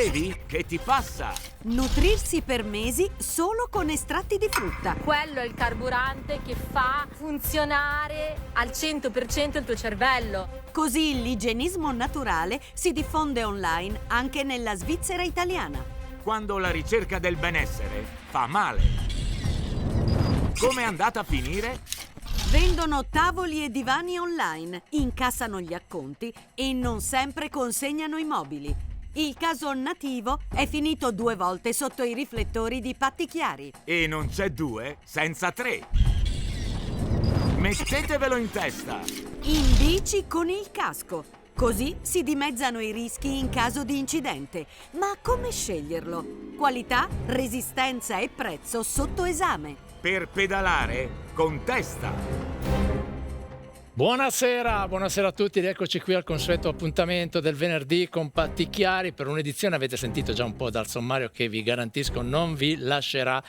bevi? Che ti passa? Nutrirsi per mesi solo con estratti di frutta. Quello è il carburante che fa funzionare al 100% il tuo cervello. Così l'igienismo naturale si diffonde online anche nella Svizzera italiana. Quando la ricerca del benessere fa male. Come è andata a finire? Vendono tavoli e divani online, incassano gli acconti e non sempre consegnano i mobili. Il caso Nativo è finito 2 volte sotto i riflettori di Patti Chiari. E non c'è 2 senza 3. Mettetevelo in testa. In bici con il casco. Così si dimezzano i rischi in caso di incidente. Ma come sceglierlo? Qualità, resistenza e prezzo sotto esame. Per pedalare con testa. Buonasera a tutti, rieccoci qui al consueto appuntamento del venerdì con Patti Chiari per un'edizione, avete sentito già un po' dal sommario, che vi garantisco non vi lascerà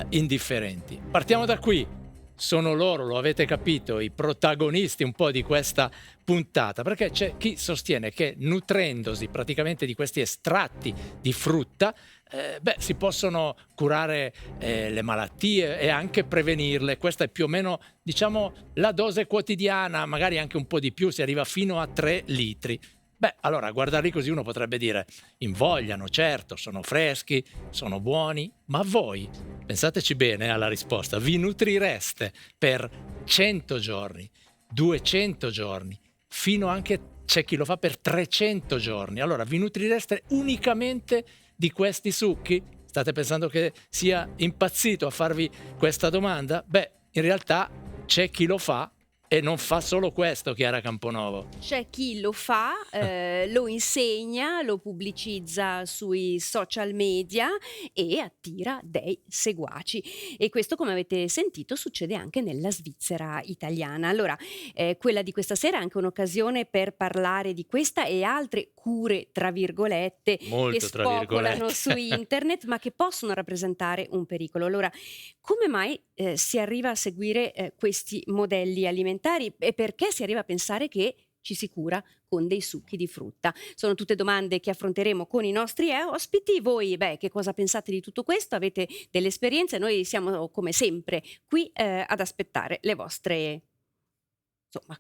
indifferenti. Partiamo da qui. Sono loro, lo avete capito, i protagonisti un po' di questa puntata, perché c'è chi sostiene che nutrendosi praticamente di questi estratti di frutta si possono curare le malattie e anche prevenirle. Questa è più o meno, diciamo, la dose quotidiana, magari anche un po' di più, si arriva fino a 3 litri. Allora, a guardarli così uno potrebbe dire, invogliano, certo, sono freschi, sono buoni, ma voi, pensateci bene alla risposta, vi nutrireste per 100 giorni, 200 giorni, fino anche, c'è chi lo fa per 300 giorni. Allora, vi nutrireste unicamente di questi succhi? State pensando che sia impazzito a farvi questa domanda? In realtà c'è chi lo fa. E non fa solo questo, Chiara Camponovo. C'è chi lo fa, lo insegna, lo pubblicizza sui social media e attira dei seguaci. E questo, come avete sentito, succede anche nella Svizzera italiana. Allora, quella di questa sera è anche un'occasione per parlare di questa e altre cure, tra virgolette, molto che spopolano su internet, ma che possono rappresentare un pericolo. Allora, come mai si arriva a seguire questi modelli alimentari e perché si arriva a pensare che ci si cura con dei succhi di frutta? Sono tutte domande che affronteremo con i nostri ospiti. Voi, che cosa pensate di tutto questo? Avete delle esperienze? Noi siamo, come sempre, qui ad aspettare le vostre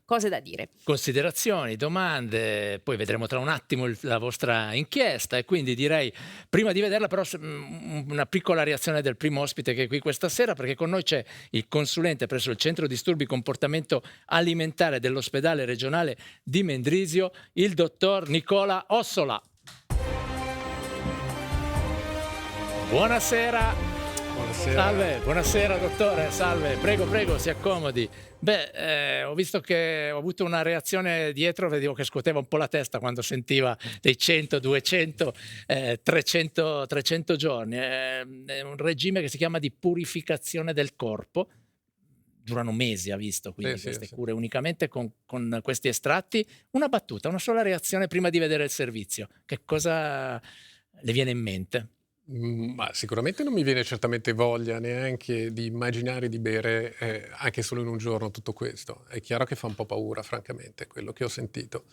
cose da dire. Considerazioni, domande, poi vedremo tra un attimo la vostra inchiesta, e quindi direi, prima di vederla però, una piccola reazione del primo ospite che è qui questa sera, perché con noi c'è il consulente presso il Centro Disturbi Comportamento Alimentare dell'Ospedale Regionale di Mendrisio, il dottor Nicola Ossola. Buonasera. Salve, buonasera dottore, salve, prego, si accomodi. Ho visto che ho avuto una reazione dietro, vedevo che scuoteva un po' la testa quando sentiva dei 100, 200, 300 giorni. È un regime che si chiama di purificazione del corpo, durano mesi, ha visto, quindi queste cure unicamente con questi estratti. Una battuta, una sola reazione prima di vedere il servizio, che cosa le viene in mente? Ma sicuramente non mi viene certamente voglia neanche di immaginare di bere anche solo in un giorno tutto questo. È chiaro che fa un po' paura, francamente, quello che ho sentito.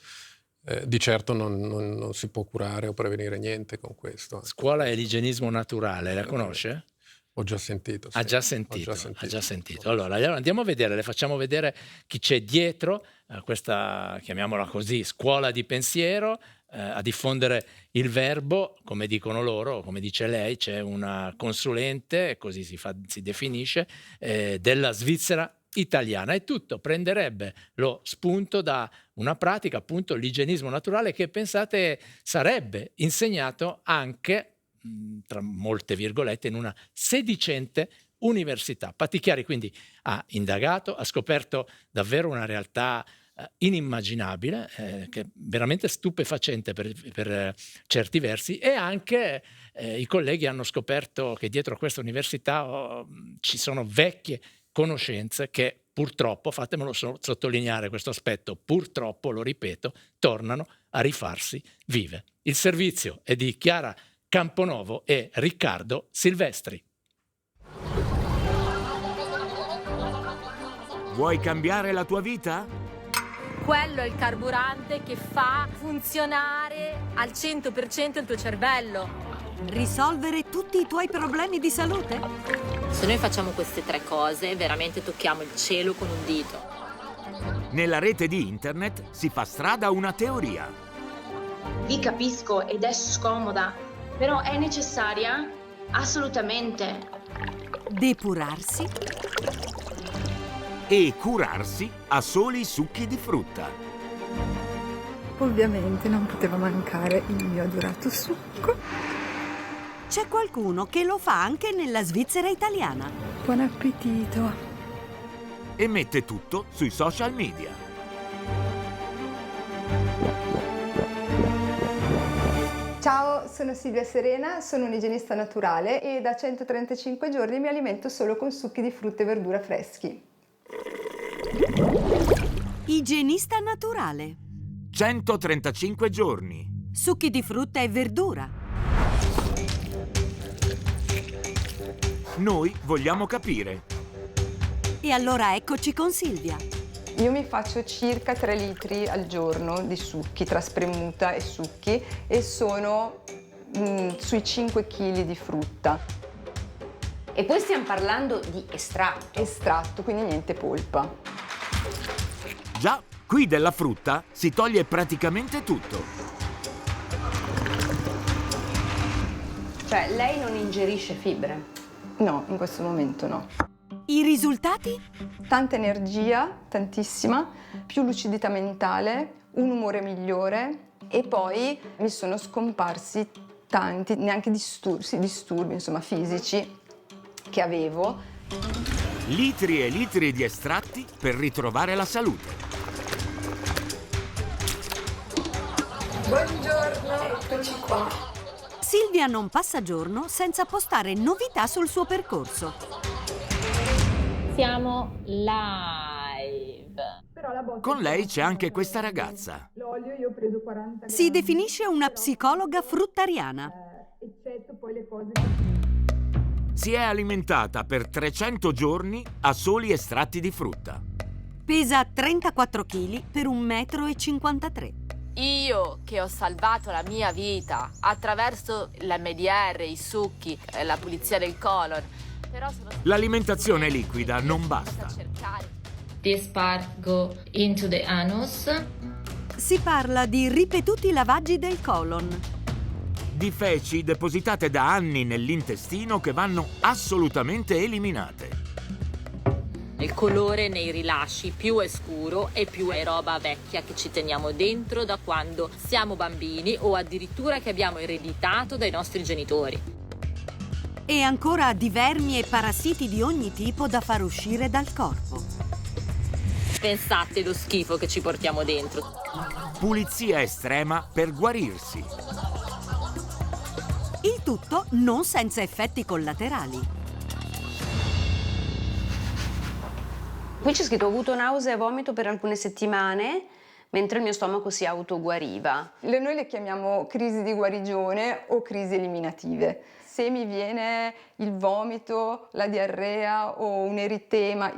Di certo non si può curare o prevenire niente con questo. Scuola e l'igienismo naturale, la conosce? Ho già sentito. Sì. Ha già sentito. Allora andiamo a vedere, le facciamo vedere chi c'è dietro questa, chiamiamola così, scuola di pensiero, a diffondere il verbo, come dicono loro, come dice lei. C'è una consulente, così si definisce, della Svizzera italiana, e tutto prenderebbe lo spunto da una pratica, appunto l'igienismo naturale, che pensate sarebbe insegnato anche, tra molte virgolette, in una sedicente università. Patti Chiari quindi ha indagato, ha scoperto davvero una realtà inimmaginabile, che è veramente stupefacente per certi versi, e anche i colleghi hanno scoperto che dietro a questa università ci sono vecchie conoscenze che purtroppo, fatemelo sottolineare questo aspetto, purtroppo, lo ripeto, tornano a rifarsi vive. Il servizio è di Chiara Camponovo e Riccardo Silvestri. Vuoi cambiare la tua vita? quello è il carburante che fa funzionare al 100% il tuo cervello. Risolvere tutti i tuoi problemi di salute? Se noi facciamo queste 3 cose, veramente tocchiamo il cielo con un dito. Nella rete di internet si fa strada una teoria. Vi capisco ed è scomoda, però è necessaria? Assolutamente. Depurarsi? E curarsi a soli succhi di frutta. Ovviamente non poteva mancare il mio adorato succo. C'è qualcuno che lo fa anche nella Svizzera italiana. Buon appetito. E mette tutto sui social media. Ciao, sono Silvia Serena, sono un'igienista naturale e da 135 giorni mi alimento solo con succhi di frutta e verdura freschi. Igienista naturale. 135 giorni. Succhi di frutta e verdura. Noi vogliamo capire. E allora eccoci con Silvia. Io mi faccio circa 3 litri al giorno di succhi, tra spremuta e succhi, e sono sui 5 kg di frutta. E poi stiamo parlando di estratto. Estratto, quindi niente polpa. Già, qui della frutta si toglie praticamente tutto. Cioè, lei non ingerisce fibre. No, in questo momento no. I risultati? Tanta energia, tantissima, più lucidità mentale, un umore migliore e poi mi sono scomparsi tanti, neanche disturbi, insomma, fisici che avevo. Litri e litri di estratti per ritrovare la salute. Buongiorno, eccoci qua. Silvia non passa giorno senza postare novità sul suo percorso. Siamo live. Con lei c'è anche questa ragazza. L'olio io ho preso 40 Si definisce una psicologa fruttariana. eccetto poi le cose. Si è alimentata per 300 giorni a soli estratti di frutta. Pesa 34 kg per 1,53 m. Io che ho salvato la mia vita attraverso l'MDR, i succhi, la pulizia del colon. Però sono L'alimentazione liquida non basta. This part go into the anus. Si parla di ripetuti lavaggi del colon. Di feci depositate da anni nell'intestino che vanno assolutamente eliminate. Il colore nei rilasci più è scuro e più è roba vecchia che ci teniamo dentro da quando siamo bambini o addirittura che abbiamo ereditato dai nostri genitori. E ancora di vermi e parassiti di ogni tipo da far uscire dal corpo. Pensate lo schifo che ci portiamo dentro. Pulizia estrema per guarirsi. Il tutto non senza effetti collaterali. Qui c'è scritto: ho avuto nausea e vomito per alcune settimane, mentre il mio stomaco si autoguariva. Noi le chiamiamo crisi di guarigione o crisi eliminative. Se mi viene il vomito, la diarrea o un eritema,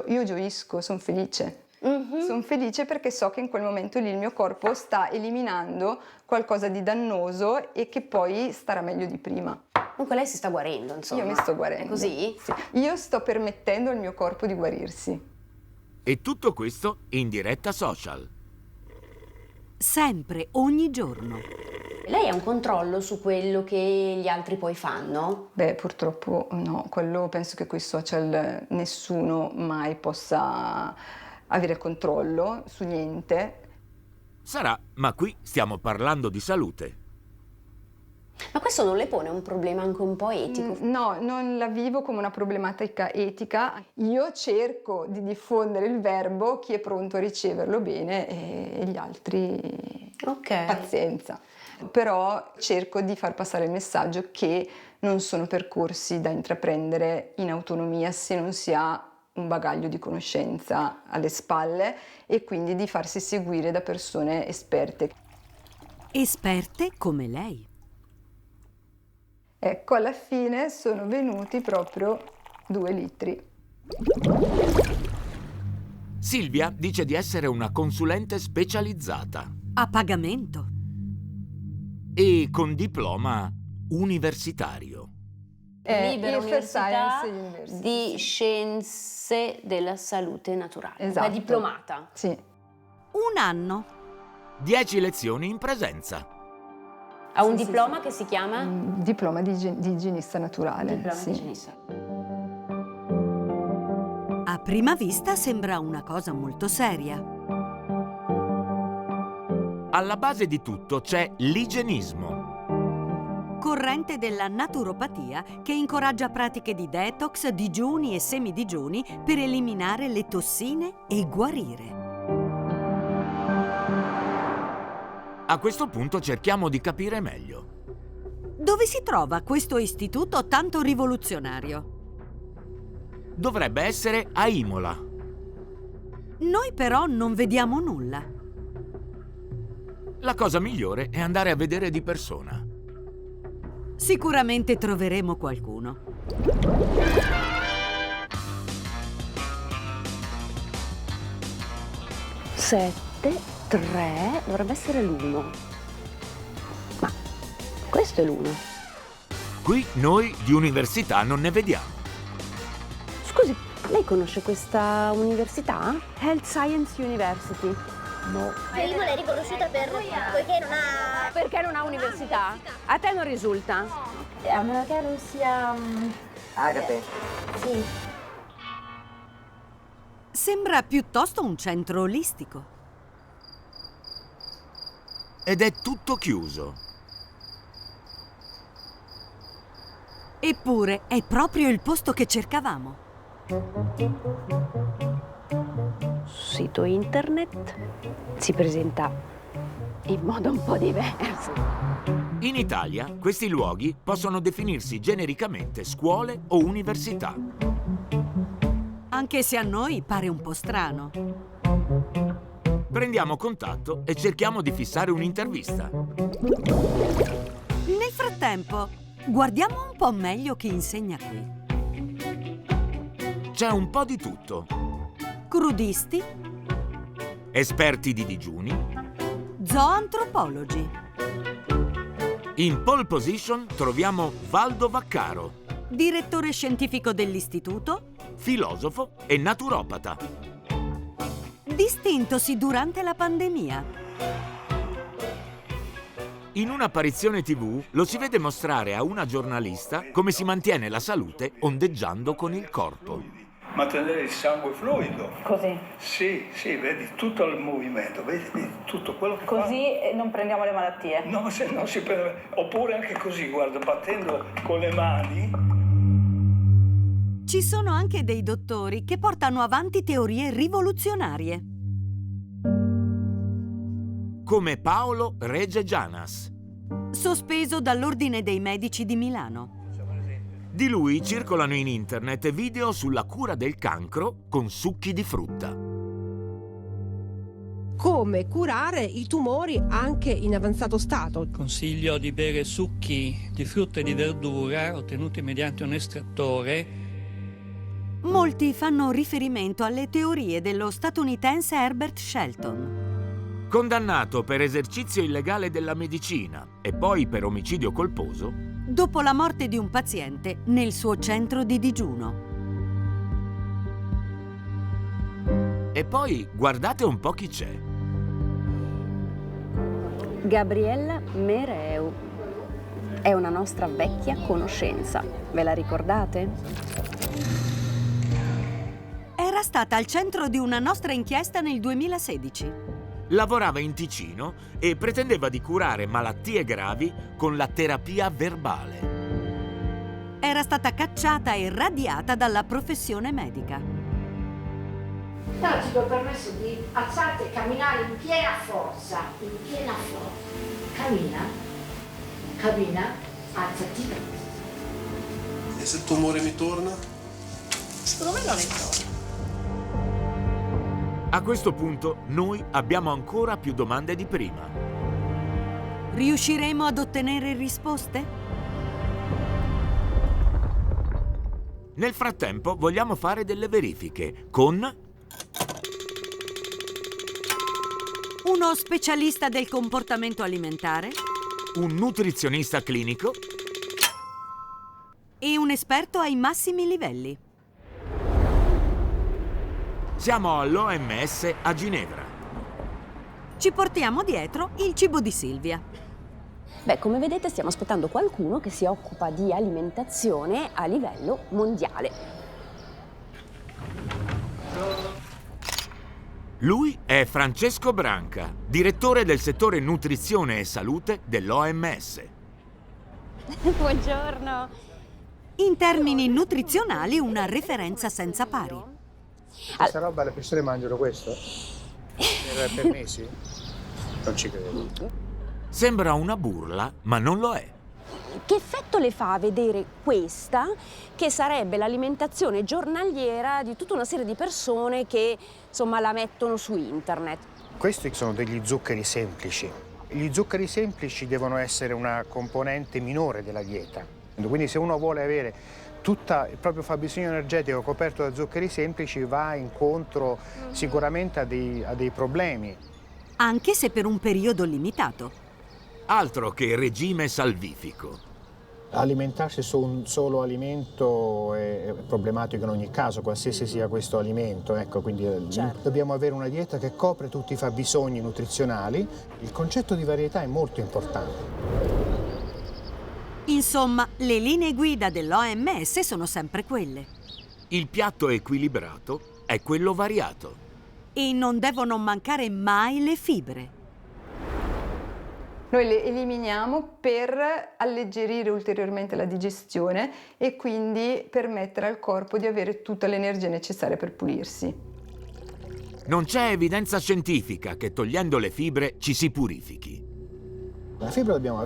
io gioisco, sono felice. Sono felice perché so che in quel momento lì il mio corpo sta eliminando qualcosa di dannoso e che poi starà meglio di prima. Comunque lei si sta guarendo, insomma. Io mi sto guarendo. È così? Sì. Io sto permettendo al mio corpo di guarirsi. E tutto questo in diretta social. Sempre, ogni giorno. Lei ha un controllo su quello che gli altri poi fanno? Beh, purtroppo no, quello penso che coi social nessuno mai possa avere controllo su niente. Sarà, ma qui stiamo parlando di salute. Ma questo non le pone un problema anche un po' etico? No, non la vivo come una problematica etica. Io cerco di diffondere il verbo, chi è pronto a riceverlo bene e gli altri pazienza. Però cerco di far passare il messaggio che non sono percorsi da intraprendere in autonomia se non si ha un bagaglio di conoscenza alle spalle e quindi di farsi seguire da persone esperte. Esperte come lei. Ecco, alla fine sono venuti proprio 2 litri. Silvia dice di essere una consulente specializzata A pagamento. e con diploma universitario. Libera Ilford Università Science University, di sì. Scienze della Salute Naturale. Esatto. È diplomata. Sì. Un anno. 10 lezioni in presenza. Ha un Sì, diploma che si chiama? Diploma di igienista naturale. Diploma sì. di igienista. A prima vista sembra una cosa molto seria. Alla base di tutto c'è l'igienismo. Corrente della naturopatia che incoraggia pratiche di detox, digiuni e semidigiuni per eliminare le tossine e guarire. A questo punto cerchiamo di capire meglio. Dove si trova questo istituto tanto rivoluzionario? Dovrebbe essere a Imola. Noi però non vediamo nulla. La cosa migliore è andare a vedere di persona. Sicuramente troveremo qualcuno. Sette, 3, dovrebbe essere l'1. Ma questo è l'1. Qui noi di università non ne vediamo. Scusi, lei conosce questa università? Health Science University. No. Imola è riconosciuta poiché non ha... Perché non ha università? A te non risulta? A meno che non sia... Agape. Sì. Sembra piuttosto un centro olistico. Ed è tutto chiuso. Eppure è proprio il posto che cercavamo. Sito internet si presenta in modo un po' diverso. In Italia questi luoghi possono definirsi genericamente scuole o università. Anche se a noi pare un po' strano. Prendiamo contatto e cerchiamo di fissare un'intervista. Nel frattempo, guardiamo un po' meglio chi insegna qui. C'è un po' di tutto. Crudisti, Esperti di digiuni. zooantropologi, In pole position troviamo Valdo Vaccaro, direttore scientifico dell'istituto, filosofo e naturopata. distintosi durante la pandemia. In un'apparizione TV lo si vede mostrare a una giornalista come si mantiene la salute ondeggiando con il corpo. Ma tenere il sangue fluido. Così. Sì, vedi tutto il movimento, vedi tutto quello che fa. Così non prendiamo le malattie. No, se non si prende. Oppure anche così, guarda, battendo con le mani. Ci sono anche dei dottori che portano avanti teorie rivoluzionarie. Come Paolo Rege Gianas. Sospeso dall'Ordine dei Medici di Milano. Di lui circolano in internet video sulla cura del cancro con succhi di frutta. Come curare i tumori anche in avanzato stato. Consiglio di bere succhi di frutta e di verdura ottenuti mediante un estrattore. Molti fanno riferimento alle teorie dello statunitense Herbert Shelton. Condannato per esercizio illegale della medicina e poi per omicidio colposo, Dopo la morte di un paziente nel suo centro di digiuno. e poi guardate un po' chi c'è. Gabriella Mereu è una nostra vecchia conoscenza. Ve la ricordate? Era stata al centro di una nostra inchiesta nel 2016. Lavorava in Ticino e pretendeva di curare malattie gravi con la terapia verbale. Era stata cacciata e radiata dalla professione medica. Però ti do permesso di alzarti e camminare in piena forza. In piena forza. Cammina, alzati. E se il tumore mi torna? Secondo me non è torna. A questo punto noi abbiamo ancora più domande di prima. Riusciremo ad ottenere risposte? Nel frattempo vogliamo fare delle verifiche con uno specialista del comportamento alimentare, un nutrizionista clinico e un esperto ai massimi livelli. Siamo all'OMS a Ginevra. Ci portiamo dietro il cibo di Silvia. Beh, come vedete stiamo aspettando qualcuno che si occupa di alimentazione a livello mondiale. Lui è Francesco Branca, direttore del settore nutrizione e salute dell'OMS. Buongiorno. In termini nutrizionali, una referenza senza pari. Questa roba le persone mangiano questo? Per mesi? Non ci credo. Sembra una burla, ma non lo è. Che effetto le fa vedere questa, che sarebbe l'alimentazione giornaliera di tutta una serie di persone che, insomma, la mettono su internet? Questi sono degli zuccheri semplici. Gli zuccheri semplici devono essere una componente minore della dieta. Quindi se uno vuole avere tutto il proprio fabbisogno energetico coperto da zuccheri semplici, va incontro sicuramente a dei problemi. Anche se per un periodo limitato. Altro che regime salvifico. Alimentarsi su un solo alimento è problematico in ogni caso, qualsiasi sia questo alimento. Ecco, quindi dobbiamo avere una dieta che copre tutti i fabbisogni nutrizionali. Il concetto di varietà è molto importante. Insomma, le linee guida dell'OMS sono sempre quelle. Il piatto equilibrato è quello variato. E non devono mancare mai le fibre. Noi le eliminiamo per alleggerire ulteriormente la digestione e quindi permettere al corpo di avere tutta l'energia necessaria per pulirsi. Non c'è evidenza scientifica che togliendo le fibre ci si purifichi. La fibra dobbiamo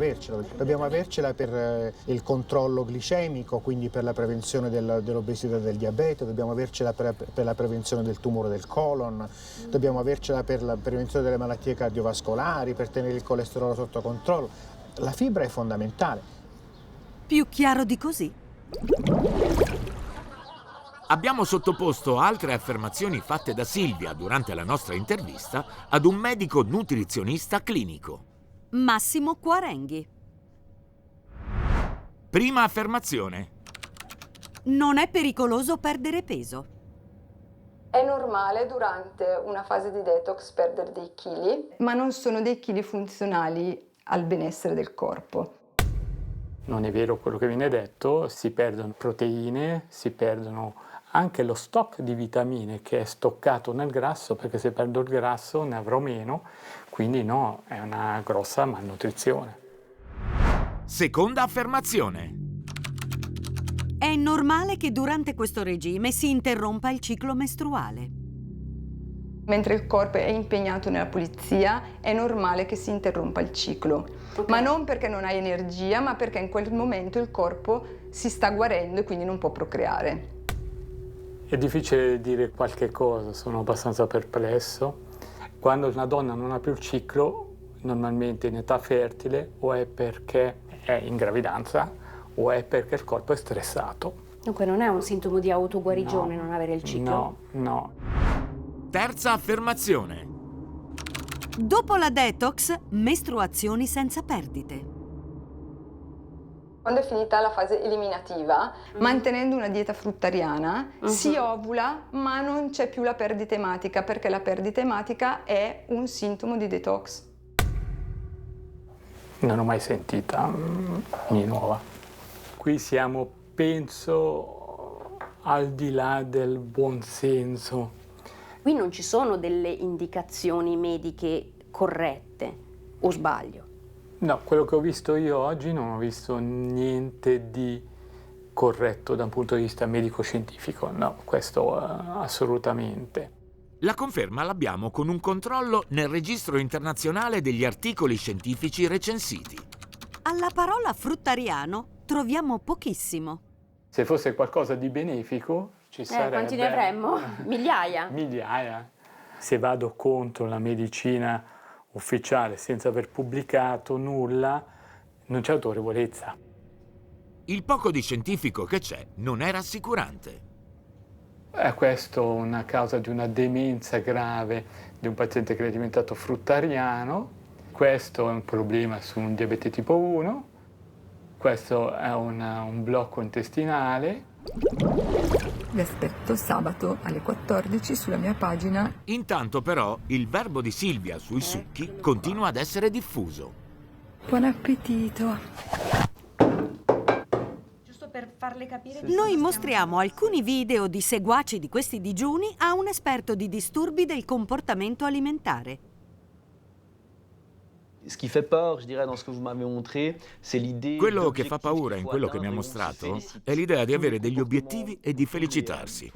avercela per il controllo glicemico, quindi per la prevenzione dell'obesità e del diabete, dobbiamo avercela per la prevenzione del tumore del colon, dobbiamo avercela per la prevenzione delle malattie cardiovascolari, per tenere il colesterolo sotto controllo. La fibra è fondamentale. Più chiaro di così? Abbiamo sottoposto altre affermazioni fatte da Silvia durante la nostra intervista ad un medico nutrizionista clinico. Massimo Quarenghi. Prima affermazione. Non è pericoloso perdere peso. È normale durante una fase di detox perdere dei chili, ma non sono dei chili funzionali al benessere del corpo. Non è vero quello che viene detto, si perdono proteine, si perdono anche lo stock di vitamine che è stoccato nel grasso, perché se perdo il grasso ne avrò meno, quindi no, è una grossa malnutrizione. Seconda affermazione. È normale che durante questo regime si interrompa il ciclo mestruale. Mentre il corpo è impegnato nella pulizia, è normale che si interrompa il ciclo. Ma non perché non hai energia, ma perché in quel momento il corpo si sta guarendo e quindi non può procreare. È difficile dire qualche cosa, sono abbastanza perplesso. Quando una donna non ha più il ciclo, normalmente in età fertile, o è perché è in gravidanza o è perché il corpo è stressato. Dunque non è un sintomo di autoguarigione non avere il ciclo? No. Terza affermazione. Dopo la detox, mestruazioni senza perdite. Quando è finita la fase eliminativa, mantenendo una dieta fruttariana, si ovula, ma non c'è più la perdita ematica, perché la perdita ematica è un sintomo di detox. Non ho mai sentita di nuova. Qui siamo, penso, al di là del buonsenso. Qui non ci sono delle indicazioni mediche corrette, o sbaglio? No, quello che ho visto io oggi non ho visto niente di corretto da un punto di vista medico-scientifico, no, questo assolutamente. La conferma l'abbiamo con un controllo nel registro internazionale degli articoli scientifici recensiti. Alla parola fruttariano troviamo pochissimo. Se fosse qualcosa di benefico ci sarebbe... Quanti ne avremmo? Migliaia? Migliaia. Se vado contro la medicina ufficiale senza aver pubblicato nulla, non c'è autorevolezza. Il poco di scientifico che c'è non è rassicurante. È questo una causa di una demenza grave di un paziente che è diventato fruttariano. Questo è un problema su un diabete tipo 1. Questo è un blocco intestinale. Vi aspetto sabato alle 14 sulla mia pagina. Intanto però il verbo di Silvia sui succhi continua ad essere diffuso. Buon appetito. Giusto per farle capire. Noi mostriamo alcuni video di seguaci di questi digiuni a un esperto di disturbi del comportamento alimentare. Quello che fa paura in quello che mi ha mostrato è l'idea di avere degli obiettivi e di felicitarsi.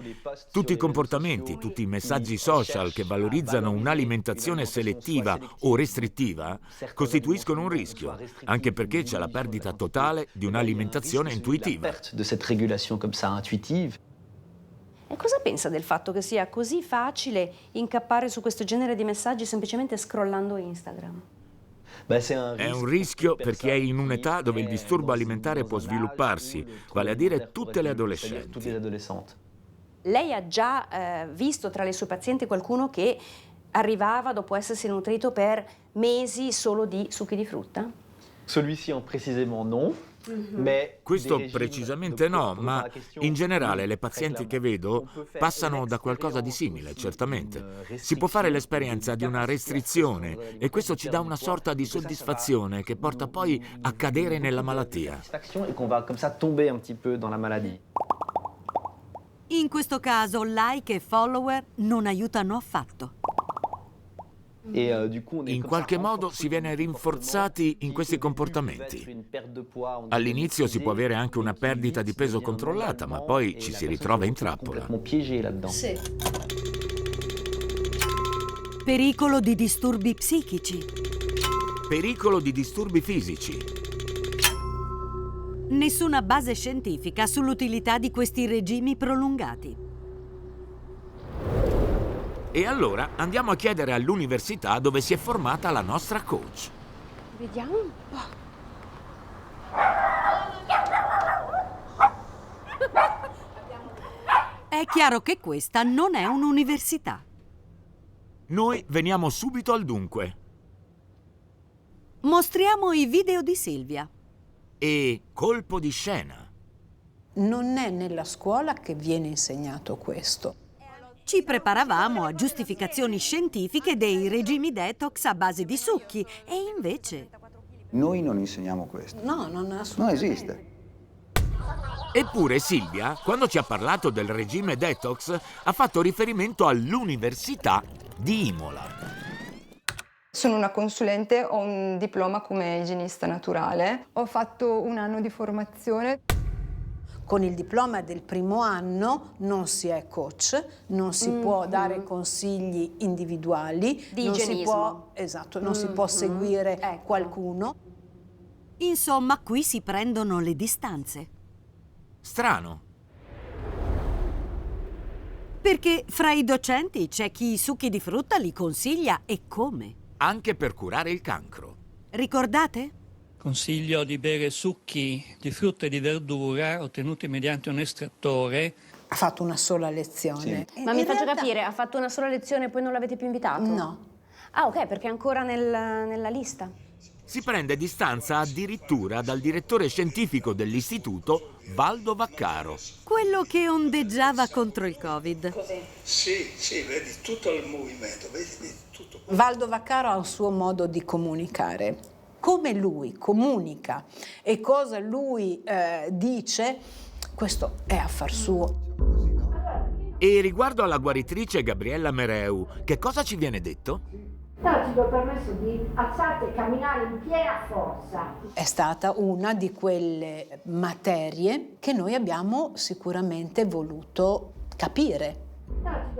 Tutti i comportamenti, tutti i messaggi social che valorizzano un'alimentazione selettiva o restrittiva costituiscono un rischio, anche perché c'è la perdita totale di un'alimentazione intuitiva. E cosa pensa del fatto che sia così facile incappare su questo genere di messaggi semplicemente scrollando Instagram? È un rischio per chi è in un'età dove il disturbo alimentare può svilupparsi, vale a dire tutte le adolescenti. Lei ha già visto tra le sue pazienti qualcuno che arrivava dopo essersi nutrito per mesi solo di succhi di frutta? Questo precisamente no, ma in generale le pazienti che vedo passano da qualcosa di simile, certamente. Si può fare l'esperienza di una restrizione e questo ci dà una sorta di soddisfazione che porta poi a cadere nella malattia. In questo caso like e follower non aiutano affatto. In qualche modo si viene rinforzati in questi comportamenti. All'inizio si può avere anche una perdita di peso controllata, ma poi ci si ritrova in trappola. Sì. Pericolo di disturbi psichici. Pericolo di disturbi fisici. Nessuna base scientifica sull'utilità di questi regimi prolungati. E allora andiamo a chiedere all'università dove si è formata la nostra coach. Vediamo un po'. È chiaro che questa non è un'università. Noi veniamo subito al dunque. Mostriamo i video di Silvia. E colpo di scena. Non è nella scuola che viene insegnato questo. Ci preparavamo a giustificazioni scientifiche dei regimi detox a base di succhi e invece... Noi non insegniamo questo. No, non assolutamente. Non esiste. Eppure Silvia, quando ci ha parlato del regime detox, ha fatto riferimento all'Università di Imola. Sono una consulente, ho un diploma come igienista naturale. Ho fatto un anno di formazione. Con il diploma del primo anno non si è coach, non si può dare consigli individuali, di non igienismo. Si può, esatto, non si può seguire qualcuno. Insomma, qui si prendono le distanze. Strano. Perché fra i docenti c'è chi i succhi di frutta li consiglia e come. Anche per curare il cancro. Ricordate? Consiglio di bere succhi di frutta e di verdura ottenuti mediante un estrattore. Ha fatto una sola lezione. Sì. Ma mi faccia capire, ha fatto una sola lezione e poi non l'avete più invitato? No. Ah, ok, perché è ancora nella lista. Si prende distanza addirittura dal direttore scientifico dell'istituto, Valdo Vaccaro. Quello che ondeggiava contro il Covid. Sì, vedi tutto il movimento, vedi tutto. Valdo Vaccaro ha un suo modo di comunicare. Come lui comunica e cosa lui dice, questo è affar suo. E riguardo alla guaritrice Gabriella Mereu, che cosa ci viene detto? No, ti do permesso di alzarti e camminare in piena forza. È stata una di quelle materie che noi abbiamo sicuramente voluto capire.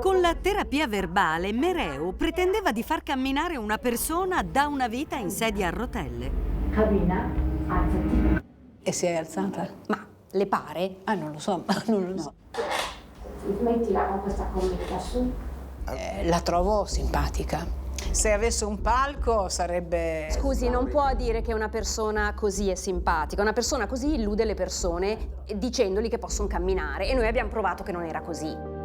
Con la terapia verbale, Mereu pretendeva di far camminare una persona da una vita in sedia a rotelle. Cammina, alzati. E si è alzata? Ma le pare? Non lo so, non lo so. Smettila con questa comica, su. La trovo simpatica. Se avesse un palco sarebbe... Scusi, non può dire che una persona così è simpatica. Una persona così illude le persone dicendogli che possono camminare e noi abbiamo provato che non era così.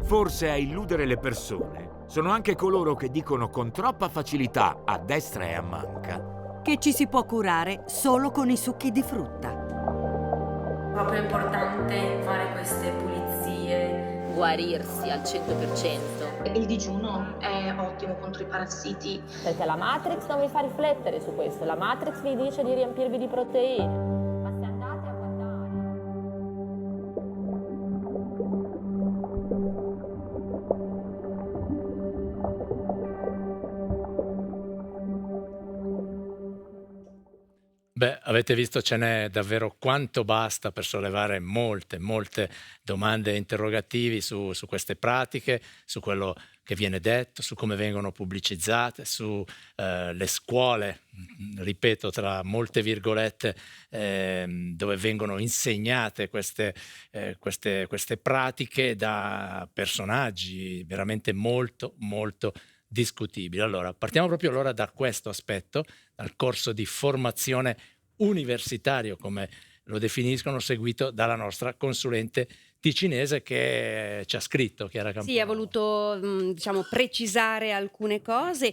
Forse a illudere le persone sono anche coloro che dicono con troppa facilità a destra e a manca che ci si può curare solo con i succhi di frutta. Proprio importante fare queste pulizie, guarirsi al 100%. Il digiuno è ottimo contro i parassiti. Perché la Matrix non vi fa riflettere su questo, la Matrix vi dice di riempirvi di proteine. Ma se andate a Beh, avete visto, ce n'è davvero quanto basta per sollevare molte domande e interrogativi su queste pratiche, su quello che viene detto, su come vengono pubblicizzate, su le scuole, ripeto tra molte virgolette, dove vengono insegnate queste pratiche da personaggi veramente molto discutibili. Allora, partiamo proprio allora da questo aspetto, dal corso di formazione universitario, come lo definiscono, seguito dalla nostra consulente ticinese che ci ha scritto, Chiara Camponovo. Sì, ha voluto precisare alcune cose.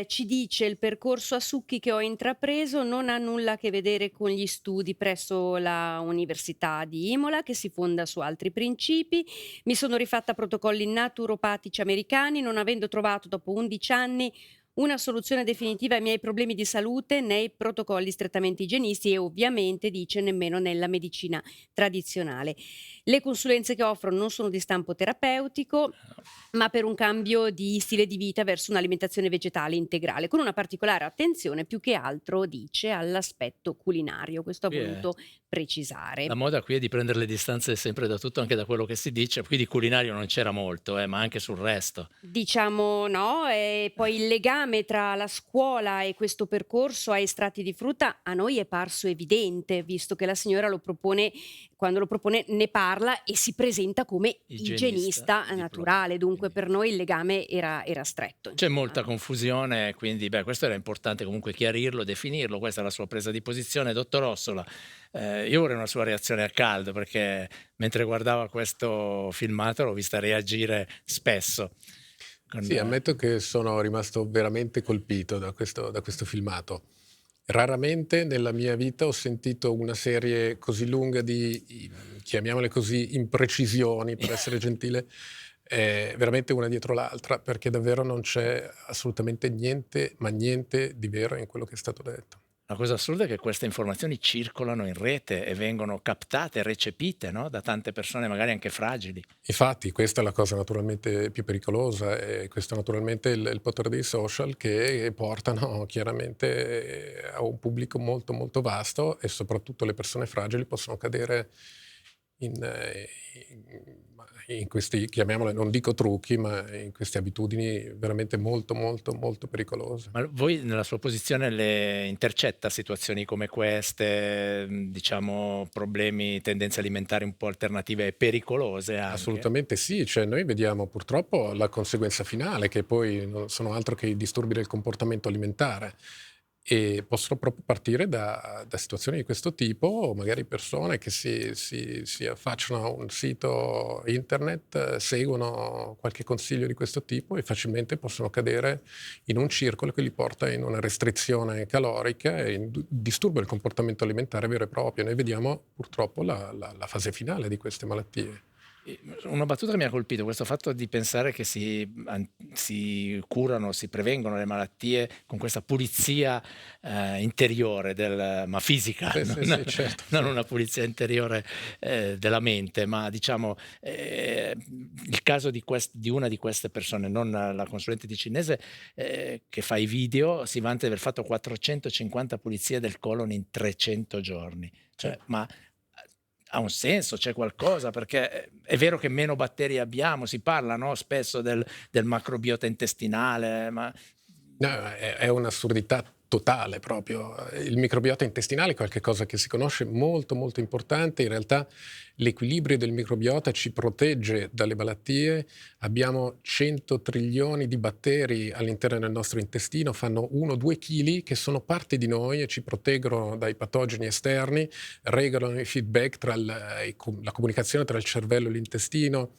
Ci dice: il percorso a succhi che ho intrapreso non ha nulla a che vedere con gli studi presso la Università di Imola, che si fonda su altri principi. Mi sono rifatta protocolli naturopatici americani, non avendo trovato dopo 11 anni una soluzione definitiva ai miei problemi di salute nei protocolli strettamente igienisti e ovviamente, dice, nemmeno nella medicina tradizionale. Le consulenze che offro non sono di stampo terapeutico, ma per un cambio di stile di vita verso un'alimentazione vegetale integrale, con una particolare attenzione più che altro, dice, all'aspetto culinario. Questo ha voluto precisare. La moda qui è di prendere le distanze sempre da tutto, anche da quello che si dice. Qui di culinario non c'era molto, ma anche sul resto. Diciamo no, e poi il legame tra la scuola e questo percorso a estratti di frutta a noi è parso evidente, visto che la signora lo propone, quando lo propone ne parla e si presenta come igienista naturale, dunque per noi il legame era stretto. C'è molta confusione, quindi questo era importante comunque chiarirlo, definirlo. Questa è la sua presa di posizione. Dottor Ossola, io vorrei una sua reazione a caldo, perché mentre guardava questo filmato l'ho vista reagire spesso. Sì, ammetto che sono rimasto veramente colpito da questo filmato. Raramente nella mia vita ho sentito una serie così lunga di, chiamiamole così, imprecisioni, per essere gentile, veramente una dietro l'altra, perché davvero non c'è assolutamente niente, ma niente di vero in quello che è stato detto. La cosa assurda è che queste informazioni circolano in rete e vengono captate, recepite, no? Da tante persone magari anche fragili. Infatti questa è la cosa naturalmente più pericolosa, e questo naturalmente il potere dei social, che portano chiaramente a un pubblico molto vasto, e soprattutto le persone fragili possono cadere in questi, chiamiamole, non dico trucchi, ma in queste abitudini veramente molto pericolose. Ma voi nella sua posizione le intercetta situazioni come queste, diciamo problemi, tendenze alimentari un po' alternative e pericolose anche? Assolutamente sì, cioè noi vediamo purtroppo la conseguenza finale, che poi non sono altro che i disturbi del comportamento alimentare. E possono proprio partire da situazioni di questo tipo, o magari persone che si affacciano a un sito internet, seguono qualche consiglio di questo tipo e facilmente possono cadere in un circolo che li porta in una restrizione calorica e in disturbo del comportamento alimentare vero e proprio. Noi vediamo purtroppo la fase finale di queste malattie. Una battuta che mi ha colpito, questo fatto di pensare che si curano, si prevengono le malattie con questa pulizia interiore, ma fisica, certo. Non una pulizia interiore della mente, ma diciamo il caso di una di queste persone, non la consulente ticinese, che fa i video, si vanta di aver fatto 450 pulizie del colon in 300 giorni. Cioè, ma ha un senso, c'è qualcosa, perché è vero che meno batteri abbiamo, si parla, no, spesso del macrobiota intestinale, ma... No, è un'assurdità totale proprio. Il microbiota intestinale è qualcosa che si conosce molto importante. In realtà l'equilibrio del microbiota ci protegge dalle malattie. Abbiamo 100 trilioni di batteri all'interno del nostro intestino, fanno 1-2 chili che sono parte di noi e ci proteggono dai patogeni esterni, regolano i feedback tra la comunicazione tra il cervello e l'intestino,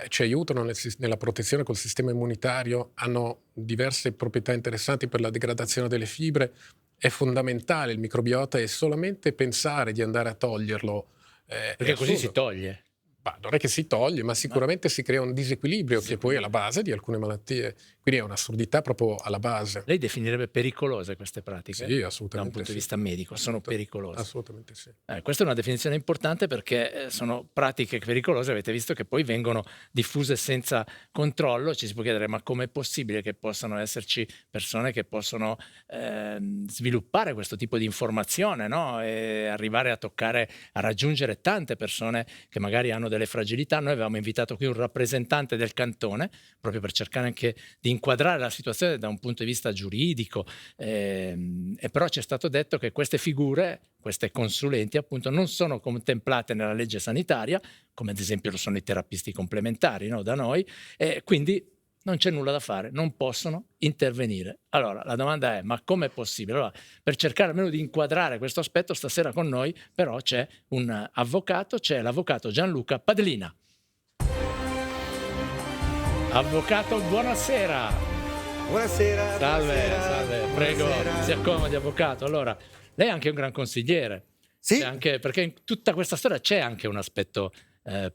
ci aiutano nella protezione col sistema immunitario, hanno diverse proprietà interessanti per la degradazione delle fibre. È fondamentale il microbiota, e solamente pensare di andare a toglierlo perché così si toglie. Non è che si toglie, ma sicuramente si crea un disequilibrio che poi è alla base di alcune malattie. Quindi è un'assurdità proprio alla base. Lei definirebbe pericolose queste pratiche? Sì, assolutamente. Da un punto di vista medico, sono pericolose? Assolutamente sì. Questa è una definizione importante, perché sono pratiche pericolose, avete visto, che poi vengono diffuse senza controllo. Ci si può chiedere, ma com'è possibile che possano esserci persone che possono sviluppare questo tipo di informazione, no? E arrivare a raggiungere tante persone che magari hanno delle fragilità. Noi avevamo invitato qui un rappresentante del cantone, proprio per cercare anche di inquadrare la situazione da un punto di vista giuridico, e però ci è stato detto che queste figure, queste consulenti appunto, non sono contemplate nella legge sanitaria, come ad esempio lo sono i terapisti complementari, no, da noi, e quindi non c'è nulla da fare, non possono intervenire. Allora la domanda è: ma com'è possibile? Allora, per cercare almeno di inquadrare questo aspetto, stasera con noi però c'è un avvocato, c'è l'avvocato Gianluca Padlina. Avvocato, buonasera. Buonasera. Salve, prego, buonasera. Si accomodi, avvocato. Allora, lei è anche un gran consigliere. Sì. Perché in tutta questa storia c'è anche un aspetto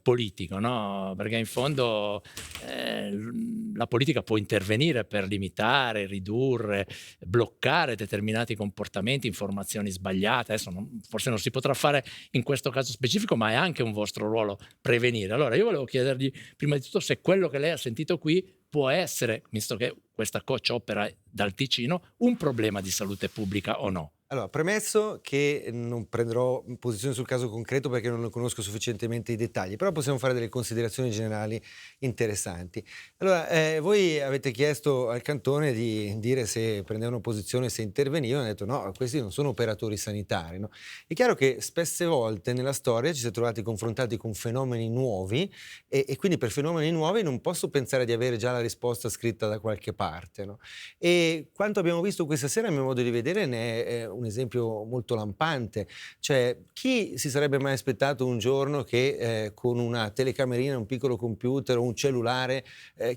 politico, no? Perché in fondo la politica può intervenire per limitare, ridurre, bloccare determinati comportamenti, informazioni sbagliate. Adesso forse non si potrà fare in questo caso specifico, ma è anche un vostro ruolo prevenire. Allora io volevo chiedergli prima di tutto se quello che lei ha sentito qui può essere, visto che questa coach opera dal Ticino, un problema di salute pubblica o no. Allora, premesso che non prenderò posizione sul caso concreto perché non ne conosco sufficientemente i dettagli, però possiamo fare delle considerazioni generali interessanti. Allora, voi avete chiesto al cantone di dire se prendevano posizione, se intervenivano. Hanno detto no, questi non sono operatori sanitari, no? È chiaro che spesse volte nella storia ci si è trovati confrontati con fenomeni nuovi e quindi per fenomeni nuovi non posso pensare di avere già la risposta scritta da qualche parte, no? E quanto abbiamo visto questa sera, a mio modo di vedere, ne è un esempio molto lampante. Cioè, chi si sarebbe mai aspettato un giorno che con una telecamerina, un piccolo computer o un cellulare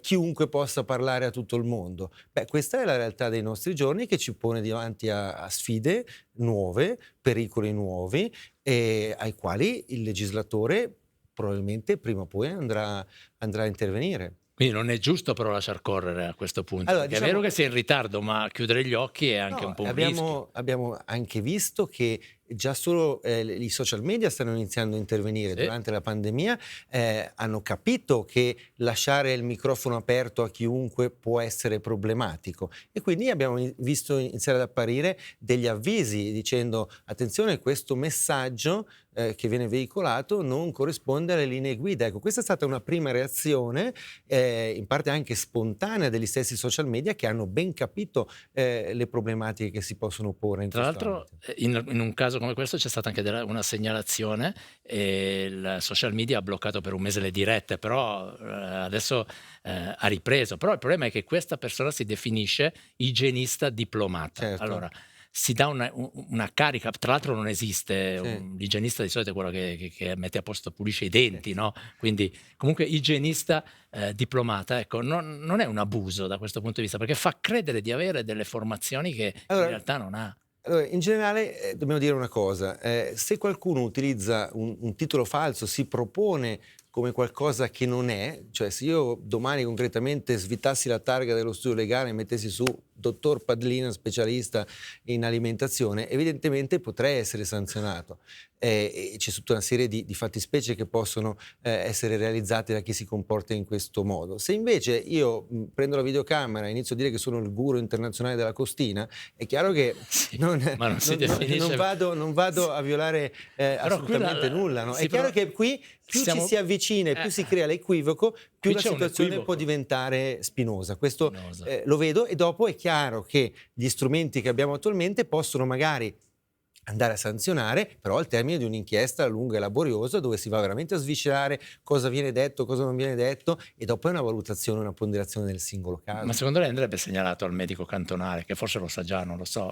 chiunque possa parlare a tutto il mondo? Beh, questa è la realtà dei nostri giorni, che ci pone davanti a sfide nuove, pericoli nuovi, ai quali il legislatore probabilmente prima o poi andrà a intervenire. Quindi non è giusto però lasciar correre a questo punto. Allora, è vero che si è in ritardo, ma chiudere gli occhi è anche un po' un rischio. Abbiamo anche visto che già solo i social media stanno iniziando a intervenire durante la pandemia, hanno capito che lasciare il microfono aperto a chiunque può essere problematico, e quindi abbiamo visto iniziare ad apparire degli avvisi dicendo attenzione, questo messaggio che viene veicolato non corrisponde alle linee guida. Ecco, questa è stata una prima reazione, in parte anche spontanea, degli stessi social media, che hanno ben capito le problematiche che si possono porre in Tra l'altro, in un caso come questo c'è stata anche una segnalazione e il social media ha bloccato per un mese le dirette, però adesso ha ripreso. Però il problema è che questa persona si definisce igienista diplomata. Certo. Allora, si dà una carica, tra l'altro non esiste, l'igienista di solito è quello che mette a posto, pulisce i denti, no? Quindi comunque igienista diplomata, ecco, non è un abuso da questo punto di vista, perché fa credere di avere delle formazioni che in realtà non ha. Allora, in generale dobbiamo dire una cosa: se qualcuno utilizza un titolo falso, si propone come qualcosa che non è, cioè se io domani concretamente svitassi la targa dello studio legale e mettessi su dottor Padlina, specialista in alimentazione, evidentemente potrei essere sanzionato. C'è tutta una serie di fattispecie che possono essere realizzate da chi si comporta in questo modo. Se invece io prendo la videocamera e inizio a dire che sono il guru internazionale della costina, è chiaro che non vado a violare assolutamente nulla. No? È chiaro che qui più ci si avvicina e più si crea l'equivoco, più la situazione può diventare spinosa. Questo lo vedo, e dopo è chiaro che gli strumenti che abbiamo attualmente possono magari andare a sanzionare, però al termine di un'inchiesta lunga e laboriosa dove si va veramente a sviscerare cosa viene detto, cosa non viene detto, e dopo è una valutazione, una ponderazione del singolo caso. Ma secondo lei andrebbe segnalato al medico cantonale, che forse lo sa già, non lo so,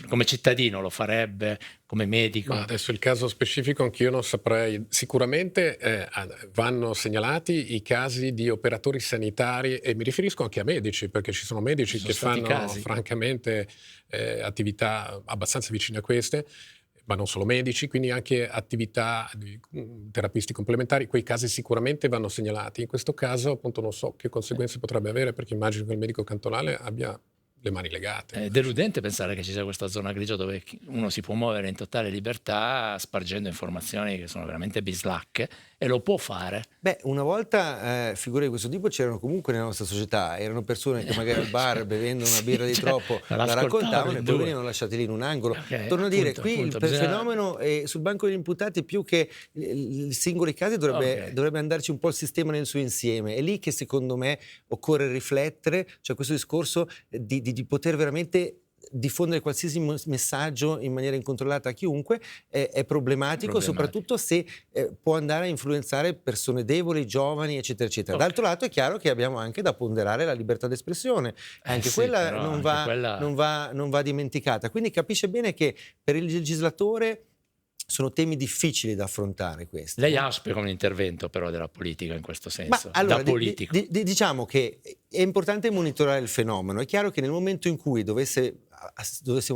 come cittadino lo farebbe, come medico? Ma adesso il caso specifico anch'io non saprei. Sicuramente vanno segnalati i casi di operatori sanitari, e mi riferisco anche a medici, perché ci sono medici che fanno francamente attività abbastanza vicine a queste, ma non solo medici, quindi anche attività di terapisti complementari. Quei casi sicuramente vanno segnalati. In questo caso appunto non so che conseguenze potrebbe avere, perché immagino che il medico cantonale abbia le mani legate. È deludente pensare che ci sia questa zona grigia dove uno si può muovere in totale libertà spargendo informazioni che sono veramente bislacche, e lo può fare. Beh, una volta figure di questo tipo c'erano comunque nella nostra società, erano persone che magari al bar bevendo una birra di troppo la raccontavano e poi venivano lasciati lì in un angolo. Torno a dire, qui il fenomeno è sul banco degli imputati, più che i singoli casi dovrebbe andarci un po' il sistema nel suo insieme. È lì che secondo me occorre riflettere, cioè questo discorso di poter veramente diffondere qualsiasi messaggio in maniera incontrollata a chiunque è problematico, soprattutto se può andare a influenzare persone deboli, giovani, eccetera, eccetera. D'altro lato è chiaro che abbiamo anche da ponderare la libertà d'espressione, anche quella non va dimenticata. Quindi capisce bene che per il legislatore sono temi difficili da affrontare questi. Lei auspica un intervento però della politica in questo senso, allora, da politico. Diciamo che è importante monitorare il fenomeno. È chiaro che nel momento in cui dovessimo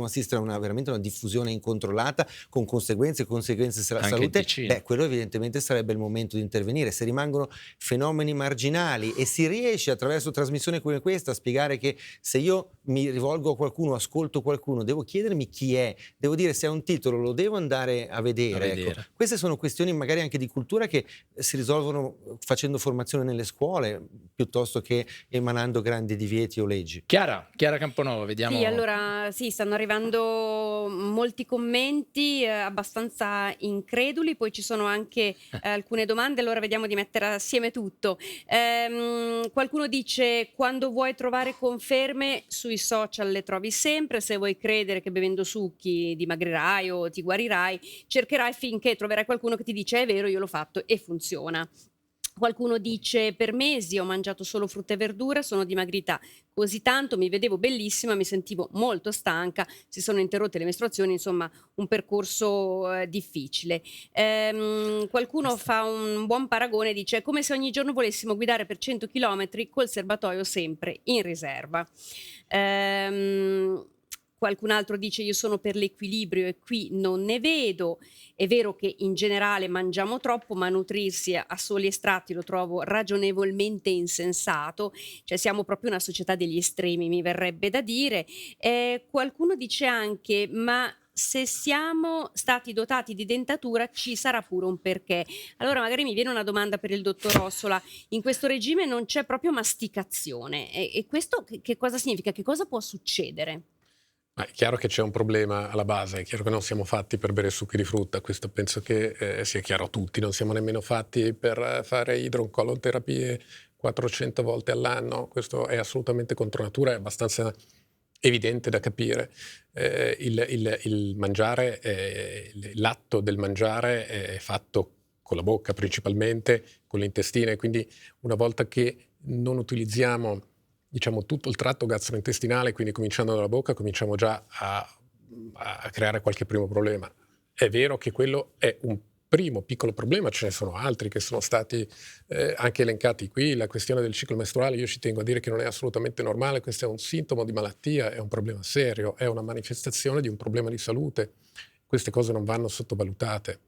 assistere a veramente una diffusione incontrollata con conseguenze sulla salute, quello evidentemente sarebbe il momento di intervenire. Se rimangono fenomeni marginali e si riesce attraverso trasmissioni come questa a spiegare che se io mi rivolgo a qualcuno, ascolto qualcuno, devo chiedermi chi è, devo dire se ha un titolo, lo devo andare a vedere. Ecco. Queste sono questioni magari anche di cultura che si risolvono facendo formazione nelle scuole piuttosto che emanando grandi divieti o leggi. Chiara Camponovo, vediamo. Sì, allora stanno arrivando molti commenti abbastanza increduli, poi ci sono anche alcune domande, allora vediamo di mettere assieme tutto. Qualcuno dice: quando vuoi trovare conferme sui social le trovi sempre, se vuoi credere che bevendo succhi dimagrirai o ti guarirai, cercherai finché troverai qualcuno che ti dice è vero, io l'ho fatto e funziona. Qualcuno dice: per mesi ho mangiato solo frutta e verdura, sono dimagrita così tanto, mi vedevo bellissima, mi sentivo molto stanca, si sono interrotte le mestruazioni, insomma un percorso difficile. Qualcuno fa un buon paragone, dice: è come se ogni giorno volessimo guidare per 100 km col serbatoio sempre in riserva. Qualcun altro dice: io sono per l'equilibrio e qui non ne vedo. È vero che in generale mangiamo troppo, ma nutrirsi a soli estratti lo trovo ragionevolmente insensato, cioè siamo proprio una società degli estremi, mi verrebbe da dire. Qualcuno dice anche: ma se siamo stati dotati di dentatura ci sarà pure un perché. Allora magari mi viene una domanda per il dottor Rossola: in questo regime non c'è proprio masticazione, e questo che cosa significa? Che cosa può succedere? Ma è chiaro che c'è un problema alla base, è chiaro che non siamo fatti per bere succhi di frutta, questo penso che sia chiaro a tutti, non siamo nemmeno fatti per fare idroncoloterapie 400 volte all'anno, questo è assolutamente contro natura, è abbastanza evidente da capire. Il mangiare, l'atto del mangiare è fatto con la bocca principalmente, con l'intestino, e quindi una volta che non utilizziamo tutto il tratto gastrointestinale, quindi cominciando dalla bocca, cominciamo già a creare qualche primo problema. È vero che quello è un primo piccolo problema, ce ne sono altri che sono stati anche elencati qui. La questione del ciclo mestruale, io ci tengo a dire che non è assolutamente normale, questo è un sintomo di malattia, è un problema serio, è una manifestazione di un problema di salute. Queste cose non vanno sottovalutate,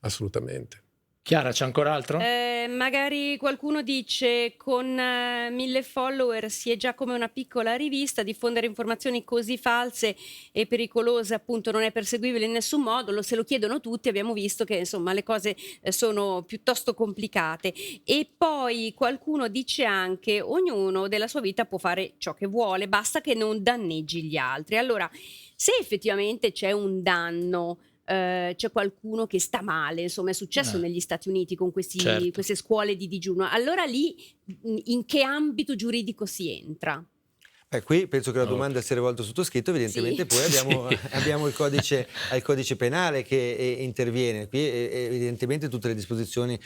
assolutamente. Chiara, c'è ancora altro? Magari qualcuno dice: con 1000 follower si è già come una piccola rivista, diffondere informazioni così false e pericolose appunto non è perseguibile in nessun modo, se lo chiedono tutti, abbiamo visto che insomma le cose sono piuttosto complicate. E poi qualcuno dice anche: ognuno della sua vita può fare ciò che vuole, basta che non danneggi gli altri. Allora, se effettivamente c'è un danno, c'è qualcuno che sta male, insomma è successo negli Stati Uniti con queste scuole di digiuno, allora lì in che ambito giuridico si entra? Qui penso che la domanda sia rivolta al sottoscritto, evidentemente poi abbiamo il codice penale che interviene. Qui evidentemente tutte le disposizioni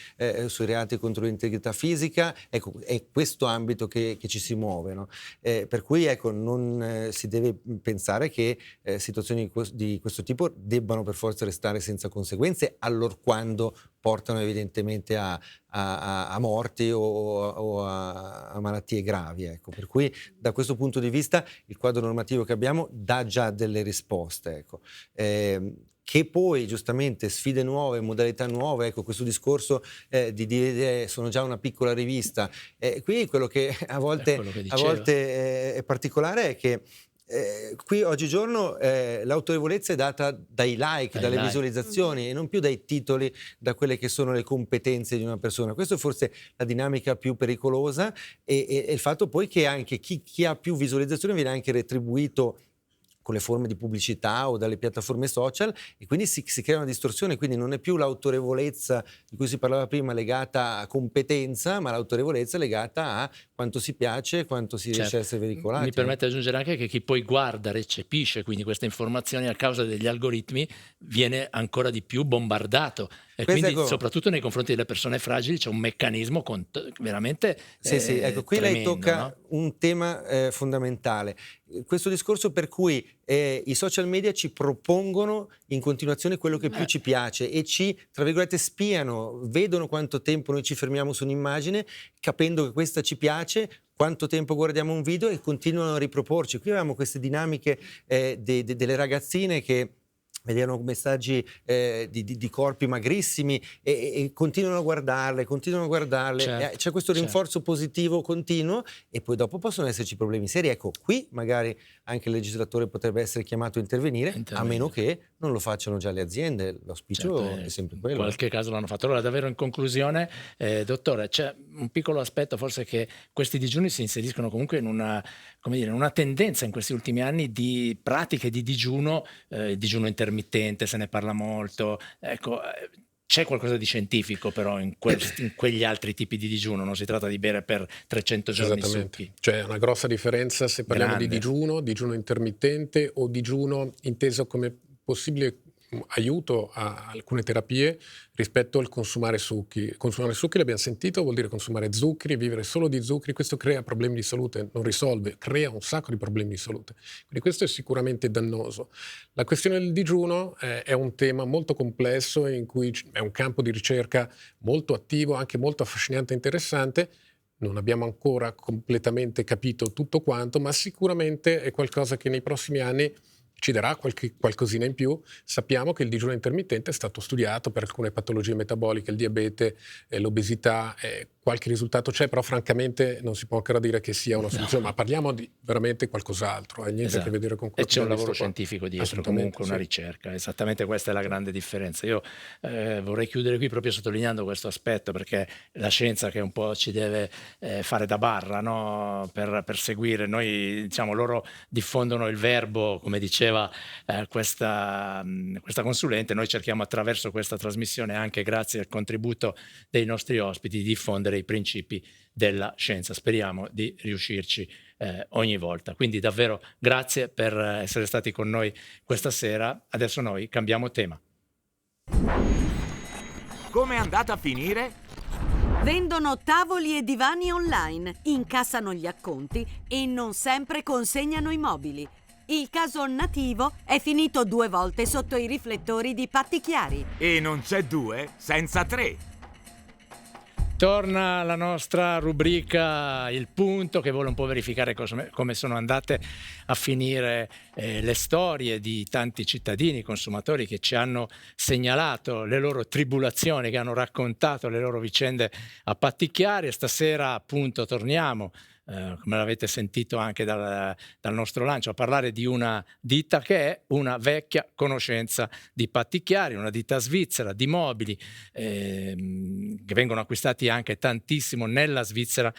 sui reati contro l'integrità fisica, ecco, è questo ambito che ci si muove, no? Per cui ecco, non si deve pensare che situazioni di questo tipo debbano per forza restare senza conseguenze, allorquando portano evidentemente a morti o a malattie gravi. Ecco. Per cui da questo punto di vista il quadro normativo che abbiamo dà già delle risposte. Ecco. Che poi giustamente sfide nuove, modalità nuove, ecco questo discorso di dire sono già una piccola rivista. Qui quello che a volte è particolare è che qui oggigiorno l'autorevolezza è data dai like, dalle visualizzazioni e non più dai titoli, da quelle che sono le competenze di una persona. Questa è forse la dinamica più pericolosa e il fatto poi che anche chi ha più visualizzazioni viene anche retribuito con le forme di pubblicità o dalle piattaforme social e quindi si crea una distorsione, quindi non è più l'autorevolezza di cui si parlava prima legata a competenza, ma l'autorevolezza legata a quanto si piace, quanto si riesce a essere veicolati. Mi permette di aggiungere anche che chi poi guarda, recepisce quindi queste informazioni a causa degli algoritmi viene ancora di più bombardato e quindi soprattutto nei confronti delle persone fragili c'è un meccanismo veramente ecco, qui tremendo, lei tocca no? un tema fondamentale. Questo discorso per cui i social media ci propongono in continuazione quello che più ci piace e ci, tra virgolette, spiano, vedono quanto tempo noi ci fermiamo su un'immagine, capendo che questa ci piace, quanto tempo guardiamo un video e continuano a riproporci. Qui abbiamo queste dinamiche delle ragazzine che vedevano messaggi di corpi magrissimi e continuano a guardarle. Certo, c'è questo rinforzo positivo continuo e poi dopo possono esserci problemi seri. Ecco, qui magari anche il legislatore potrebbe essere chiamato a intervenire. A meno che non lo facciano già le aziende. L'auspicio è sempre quello. In qualche caso l'hanno fatto. Allora, davvero in conclusione, dottore, c'è un piccolo aspetto forse che questi digiuni si inseriscono comunque in una tendenza in questi ultimi anni di pratiche di digiuno intermittente, se ne parla molto. Ecco, c'è qualcosa di scientifico però in quegli altri tipi di digiuno, non si tratta di bere per 300 giorni succhi. C'è una grossa differenza se parliamo di digiuno intermittente o digiuno inteso come possibile aiuto a alcune terapie rispetto al consumare succhi. Consumare succhi, l'abbiamo sentito, vuol dire consumare zuccheri, vivere solo di zuccheri. Questo crea problemi di salute, non risolve, crea un sacco di problemi di salute. Quindi questo è sicuramente dannoso. La questione del digiuno è un tema molto complesso in cui è un campo di ricerca molto attivo, anche molto affascinante e interessante. Non abbiamo ancora completamente capito tutto quanto, ma sicuramente è qualcosa che nei prossimi anni ci darà qualcosina in più. Sappiamo che il digiuno intermittente è stato studiato per alcune patologie metaboliche, il diabete, l'obesità, qualche risultato c'è, però francamente non si può ancora dire che sia una soluzione, ma parliamo di veramente qualcos'altro, ha niente a che vedere con quello che c'è un lavoro scientifico dietro, comunque una ricerca, esattamente questa è la grande differenza. Io vorrei chiudere qui proprio sottolineando questo aspetto, perché la scienza che un po' ci deve fare da barra, no? per seguire, noi diciamo loro diffondono il verbo, come diceva questa consulente, noi cerchiamo attraverso questa trasmissione, anche grazie al contributo dei nostri ospiti, di diffondere i principi della scienza. Speriamo di riuscirci ogni volta. Quindi davvero grazie per essere stati con noi questa sera. Adesso noi cambiamo tema. Come è andata a finire? Vendono tavoli e divani online, incassano gli acconti e non sempre consegnano i mobili. Il caso Nativo è finito 2 volte sotto i riflettori di Patti Chiari. E non c'è 2 senza 3. Torna la nostra rubrica Il Punto, che vuole un po' verificare come sono andate a finire le storie di tanti cittadini, consumatori che ci hanno segnalato le loro tribulazioni, che hanno raccontato le loro vicende a Patti Chiari. E stasera appunto torniamo, come l'avete sentito anche dal nostro lancio, a parlare di una ditta che è una vecchia conoscenza di Patti Chiari, una ditta svizzera di mobili che vengono acquistati anche tantissimo nella Svizzera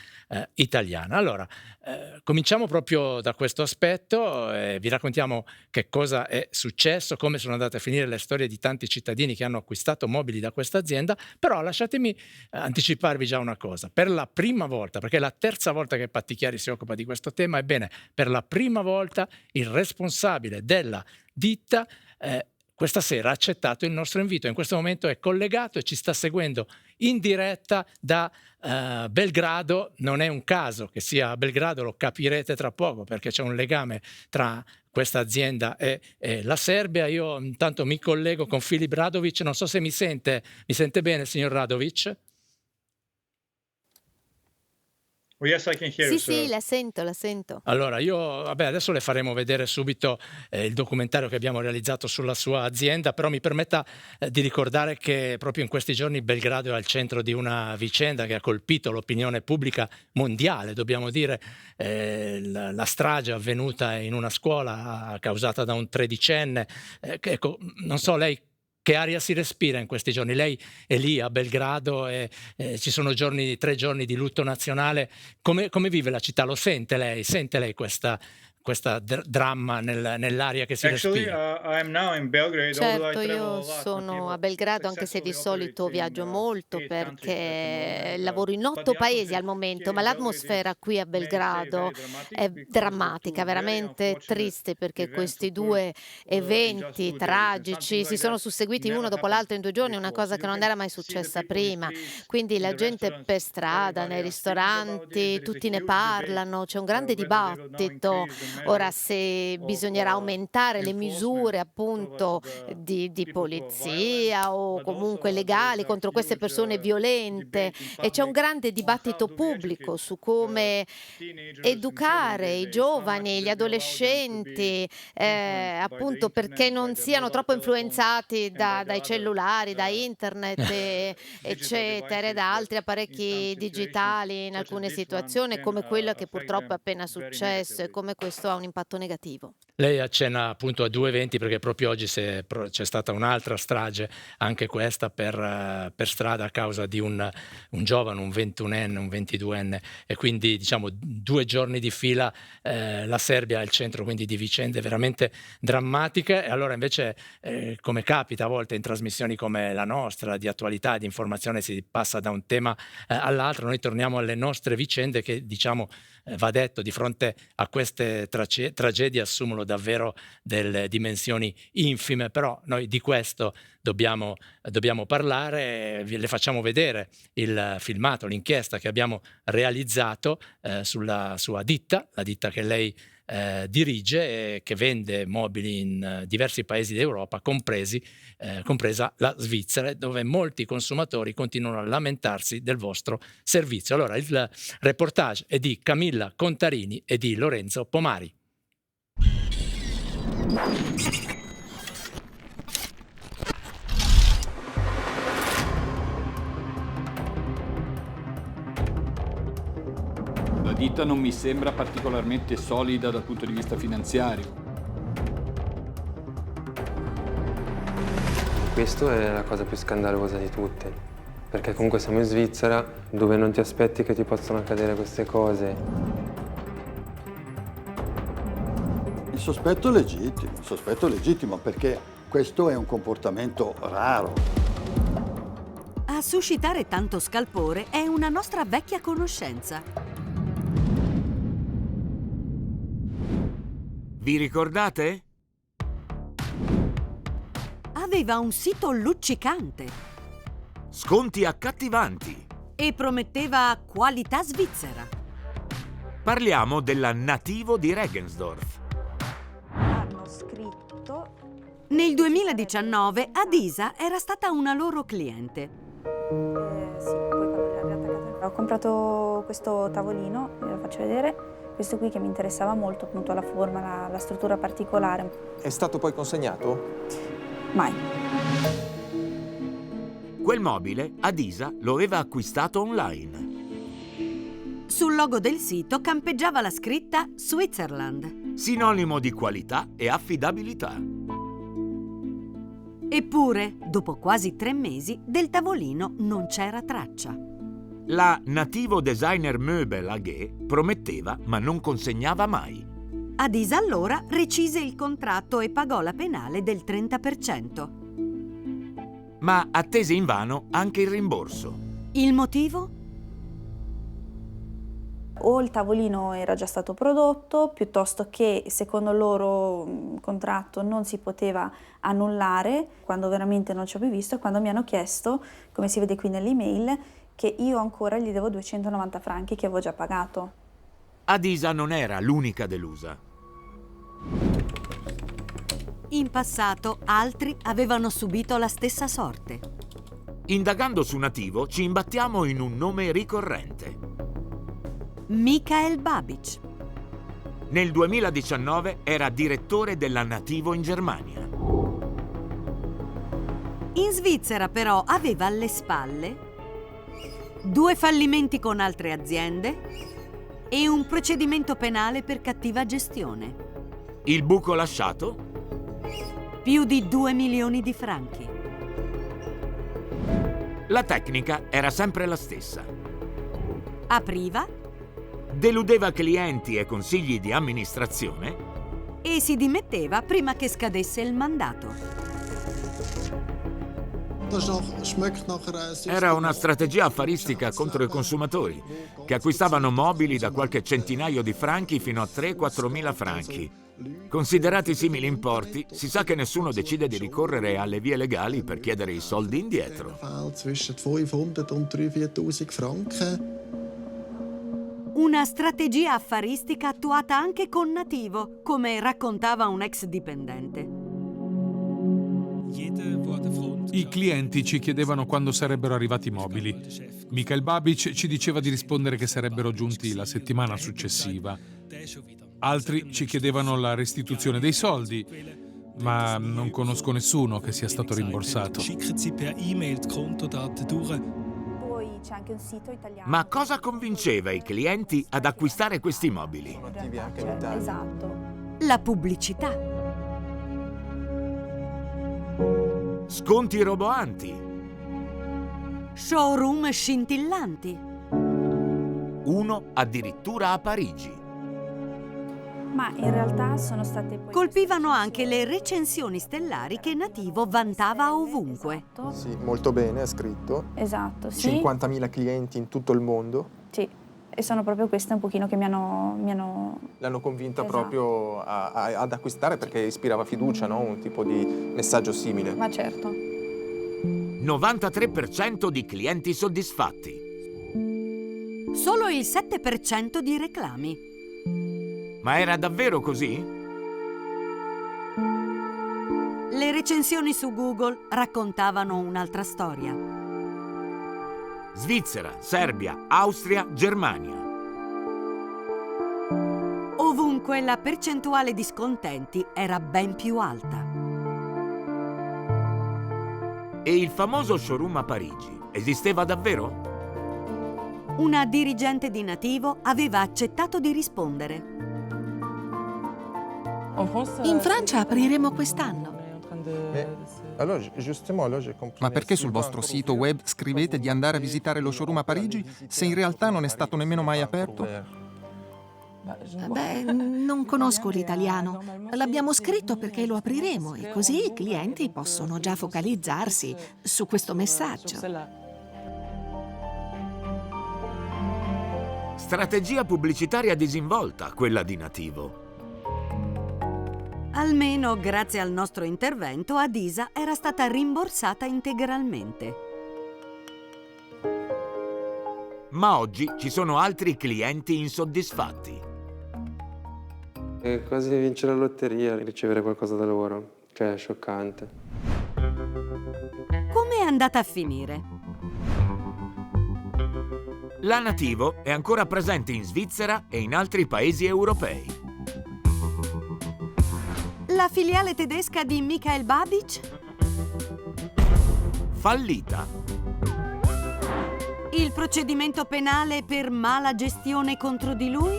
italiana. Allora, cominciamo proprio da questo aspetto, vi raccontiamo che cosa è successo, come sono andate a finire le storie di tanti cittadini che hanno acquistato mobili da questa azienda, però lasciatemi anticiparvi già una cosa. Per la prima volta, perché è la terza volta che Pattichiari si occupa di questo tema, ebbene, per la prima volta il responsabile della ditta questa sera ha accettato il nostro invito. In questo momento è collegato e ci sta seguendo in diretta da Belgrado. Non è un caso che sia a Belgrado, lo capirete tra poco, perché c'è un legame tra questa azienda e la Serbia. Io intanto mi collego con Filip Radovic, non so se mi sente bene, signor Radovic? Yes, I can hear you, Sì, la sento. Allora, adesso le faremo vedere subito il documentario che abbiamo realizzato sulla sua azienda, però mi permetta di ricordare che proprio in questi giorni Belgrado è al centro di una vicenda che ha colpito l'opinione pubblica mondiale, dobbiamo dire, la strage avvenuta in una scuola causata da un 13enne. Ecco, non so, lei che aria si respira in questi giorni? Lei è lì a Belgrado e ci sono 3 giorni di lutto nazionale. Come vive la città? Lo sente lei? Sente lei questa dramma nell'aria che si respira? Certo, io sono a Belgrado, anche se di solito viaggio molto perché lavoro in 8 paesi al momento, ma l'atmosfera qui a Belgrado è drammatica, veramente triste, perché questi 2 eventi tragici si sono susseguiti uno dopo l'altro in 2 giorni, una cosa che non era mai successa prima. Quindi la gente per strada, nei ristoranti, tutti ne parlano, c'è un grande dibattito. Ora, se bisognerà aumentare le misure appunto di polizia o comunque legali contro queste persone violente, e c'è un grande dibattito pubblico su come educare i giovani, gli adolescenti, appunto perché non siano troppo influenzati dai cellulari, da internet, eccetera, e da altri apparecchi digitali in alcune situazioni, come quella che purtroppo è appena successo, e come questo ha un impatto negativo. Lei accenna appunto a 2 eventi, perché proprio oggi c'è stata un'altra strage, anche questa per strada, a causa di un giovane, un 21enne, un 22enne, e quindi diciamo 2 giorni di fila la Serbia è al centro quindi di vicende veramente drammatiche. E allora invece, come capita a volte in trasmissioni come la nostra, di attualità, di informazione, si passa da un tema all'altro. Noi torniamo alle nostre vicende che, diciamo, va detto, di fronte a queste tragedie assumono davvero delle dimensioni infime, però noi di questo dobbiamo parlare. Le facciamo vedere il filmato, l'inchiesta che abbiamo realizzato sulla sua ditta, la ditta che lei dirige e che vende mobili in diversi paesi d'Europa, compresa la Svizzera, dove molti consumatori continuano a lamentarsi del vostro servizio. Allora, il reportage è di Camilla Contarini e di Lorenzo Pomari. La ditta non mi sembra particolarmente solida dal punto di vista finanziario. Questo è la cosa più scandalosa di tutte, perché comunque siamo in Svizzera, dove non ti aspetti che ti possano accadere queste cose. Il sospetto è legittimo perché questo è un comportamento raro. A suscitare tanto scalpore è una nostra vecchia conoscenza. Vi ricordate? Aveva un sito luccicante. Sconti accattivanti. E prometteva qualità svizzera. Parliamo della Nativo di Regensdorf. Hanno scritto... Nel 2019 Adisa era stata una loro cliente. Sì, poi quando l'ho attaccata... Ho comprato questo tavolino, ve lo faccio vedere. Questo qui che mi interessava molto, appunto la forma, la struttura particolare. È stato poi consegnato? Mai. Quel mobile Adisa lo aveva acquistato online. Sul logo del sito campeggiava la scritta Switzerland. Sinonimo di qualità e affidabilità. Eppure, dopo quasi 3 mesi, del tavolino non c'era traccia. La Nativo Designer Möbel AG prometteva ma non consegnava mai. Adisa allora recise il contratto e pagò la penale del 30%. Ma attese invano anche il rimborso. Il motivo? O il tavolino era già stato prodotto, piuttosto che secondo il loro contratto non si poteva annullare, quando veramente non ci ho più visto, e quando mi hanno chiesto, come si vede qui nell'email, che io ancora gli devo 290 franchi che avevo già pagato. Adisa non era l'unica delusa. In passato altri avevano subito la stessa sorte. Indagando su Nativo ci imbattiamo in un nome ricorrente. Michael Babic. Nel 2019 era direttore della Nativo in Germania. In Svizzera però aveva alle spalle 2 fallimenti con altre aziende e un procedimento penale per cattiva gestione. Il buco lasciato? Più di 2 milioni di franchi. La tecnica era sempre la stessa. Apriva, deludeva clienti e consigli di amministrazione e si dimetteva prima che scadesse il mandato. Era una strategia affaristica contro i consumatori, che acquistavano mobili da qualche centinaio di franchi fino a 3-4 mila franchi. Considerati simili importi, si sa che nessuno decide di ricorrere alle vie legali per chiedere i soldi indietro. Una strategia affaristica attuata anche con Nativo, come raccontava un ex dipendente. I clienti ci chiedevano quando sarebbero arrivati i mobili. Michael Babic ci diceva di rispondere che sarebbero giunti la settimana successiva. Altri ci chiedevano la restituzione dei soldi, ma non conosco nessuno che sia stato rimborsato. Poi c'è anche un sito italiano. Ma cosa convinceva i clienti ad acquistare questi mobili? Esatto. La pubblicità. Sconti roboanti. Showroom scintillanti. Uno addirittura a Parigi. Ma in realtà sono state poi... Colpivano anche le recensioni stellari che Nativo vantava ovunque. Sì, molto bene, è scritto. Esatto, sì. 50.000 clienti in tutto il mondo. Sì, e sono proprio queste un pochino che mi hanno... L'hanno convinta Esatto. proprio ad acquistare perché ispirava fiducia, no? Un tipo di messaggio simile. Ma certo. 93% di clienti soddisfatti. Solo il 7% di reclami. Ma era davvero così? Le recensioni su Google raccontavano un'altra storia. Svizzera, Serbia, Austria, Germania. Ovunque la percentuale di scontenti era ben più alta. E il famoso showroom a Parigi esisteva davvero? Una dirigente di Nativo aveva accettato di rispondere. In Francia apriremo quest'anno. Ma perché sul vostro sito web scrivete di andare a visitare lo showroom a Parigi se in realtà non è stato nemmeno mai aperto? Beh, non conosco l'italiano. L'abbiamo scritto perché lo apriremo e così i clienti possono già focalizzarsi su questo messaggio. Strategia pubblicitaria disinvolta, quella di Nativo. Almeno grazie al nostro intervento Adisa era stata rimborsata integralmente. Ma oggi ci sono altri clienti insoddisfatti. È quasi vincere la lotteria, ricevere qualcosa da loro. Cioè, è scioccante. Come è andata a finire? La Nativo è ancora presente in Svizzera e in altri paesi europei. La filiale tedesca di Michael Babic? Fallita. Il procedimento penale per mala gestione contro di lui?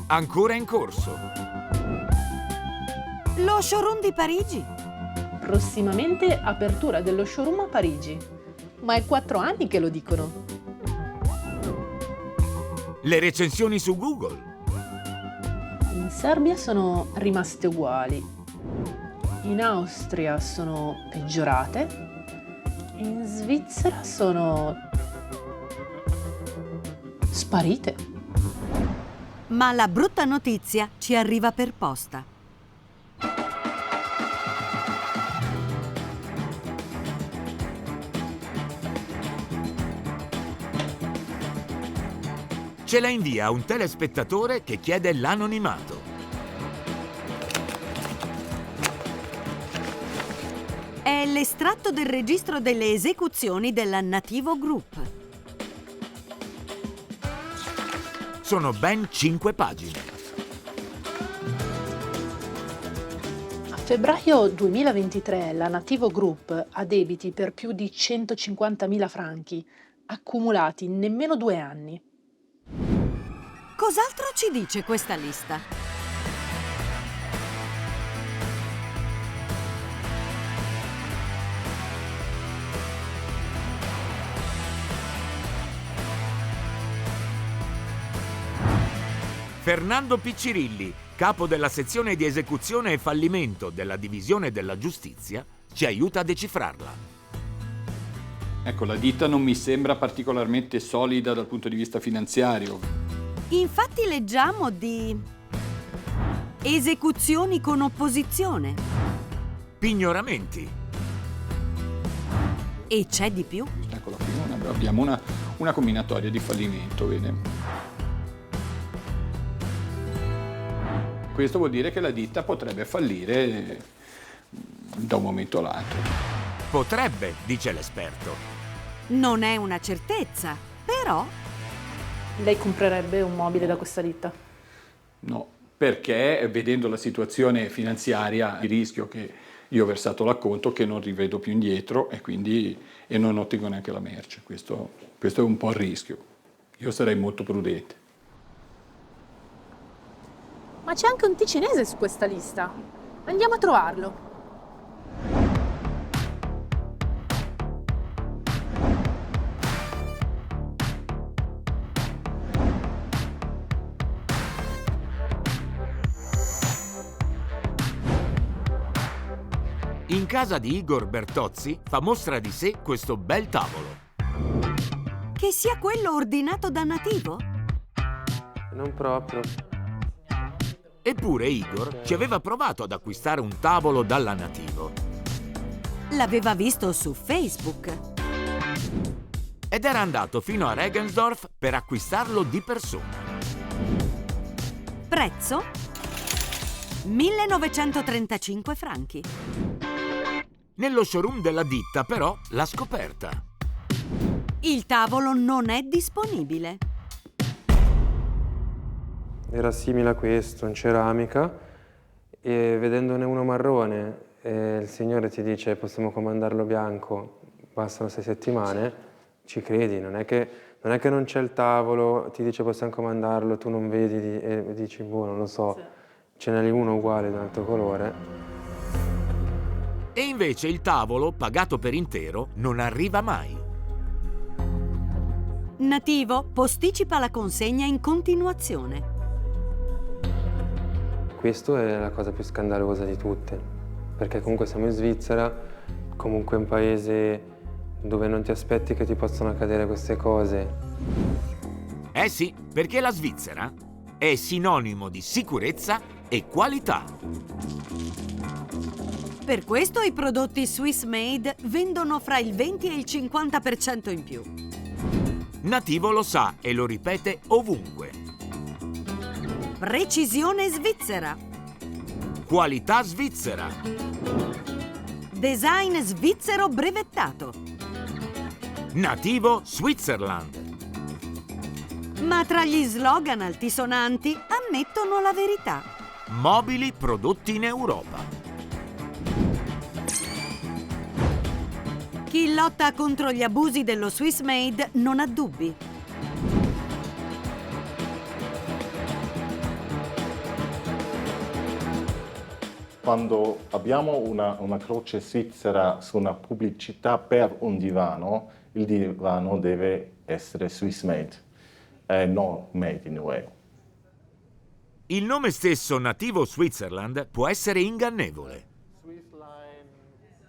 Ancora in corso. Lo showroom di Parigi? prossimamente apertura dello showroom a Parigi. Ma è 4 anni che lo dicono. Le recensioni su Google. In Serbia sono rimaste uguali. In Austria sono peggiorate. In Svizzera sono sparite. Ma la brutta notizia ci arriva per posta. Ce la invia un telespettatore che chiede l'anonimato. È l'estratto del registro delle esecuzioni della Nativo Group. Sono ben 5 pagine. A febbraio 2023 la Nativo Group ha debiti per più di 150.000 franchi, accumulati in nemmeno 2 anni. Cos'altro ci dice questa lista? Fernando Piccirilli, capo della sezione di esecuzione e fallimento della Divisione della Giustizia, ci aiuta a decifrarla. Ecco, la ditta non mi sembra particolarmente solida dal punto di vista finanziario. Infatti leggiamo di esecuzioni con opposizione. Pignoramenti. E c'è di più? Eccola qui, abbiamo una combinatoria di fallimento, bene. Questo vuol dire che la ditta potrebbe fallire da un momento all'altro. Potrebbe, dice l'esperto. Non è una certezza, però... Lei comprerebbe un mobile da questa ditta? No, perché vedendo la situazione finanziaria, il rischio che io ho versato l'acconto che non rivedo più indietro e non ottengo neanche la merce. Questo è un po' il rischio. Io sarei molto prudente. Ma c'è anche un ticinese su questa lista. Andiamo a trovarlo. In casa di Igor Bertozzi fa mostra di sé questo bel tavolo. Che sia quello ordinato da Nativo? Non proprio. Eppure Igor ci aveva provato ad acquistare un tavolo dalla Nativo. L'aveva visto su Facebook. Ed era andato fino a Regensdorf per acquistarlo di persona. Prezzo? 1935 franchi. Nello showroom della ditta, però, l'ha scoperta. Il tavolo non è disponibile. Era simile a questo, in ceramica, e vedendone uno marrone, il signore ti dice possiamo comandarlo bianco, bastano 6 settimane, ci credi, non è che non c'è il tavolo, ti dice possiamo comandarlo, tu non vedi e dici boh, non lo so, ce n'è uno uguale di un altro colore. E invece il tavolo, pagato per intero, non arriva mai. Nativo posticipa la consegna in continuazione. Questo è la cosa più scandalosa di tutte, perché comunque siamo in Svizzera, comunque un paese dove non ti aspetti che ti possano accadere queste cose. Eh sì, perché la Svizzera è sinonimo di sicurezza e qualità. Per questo i prodotti Swiss Made vendono fra il 20 e il 50% in più. Nativo lo sa e lo ripete ovunque. Precisione svizzera. Qualità svizzera. Design svizzero brevettato. Nativo Switzerland. Ma tra gli slogan altisonanti ammettono la verità. Mobili prodotti in Europa. Chi lotta contro gli abusi dello Swiss Made non ha dubbi. Quando abbiamo una croce svizzera su una pubblicità per un divano, il divano deve essere Swiss made e non made in UE. Il nome stesso Nativo Switzerland può essere ingannevole.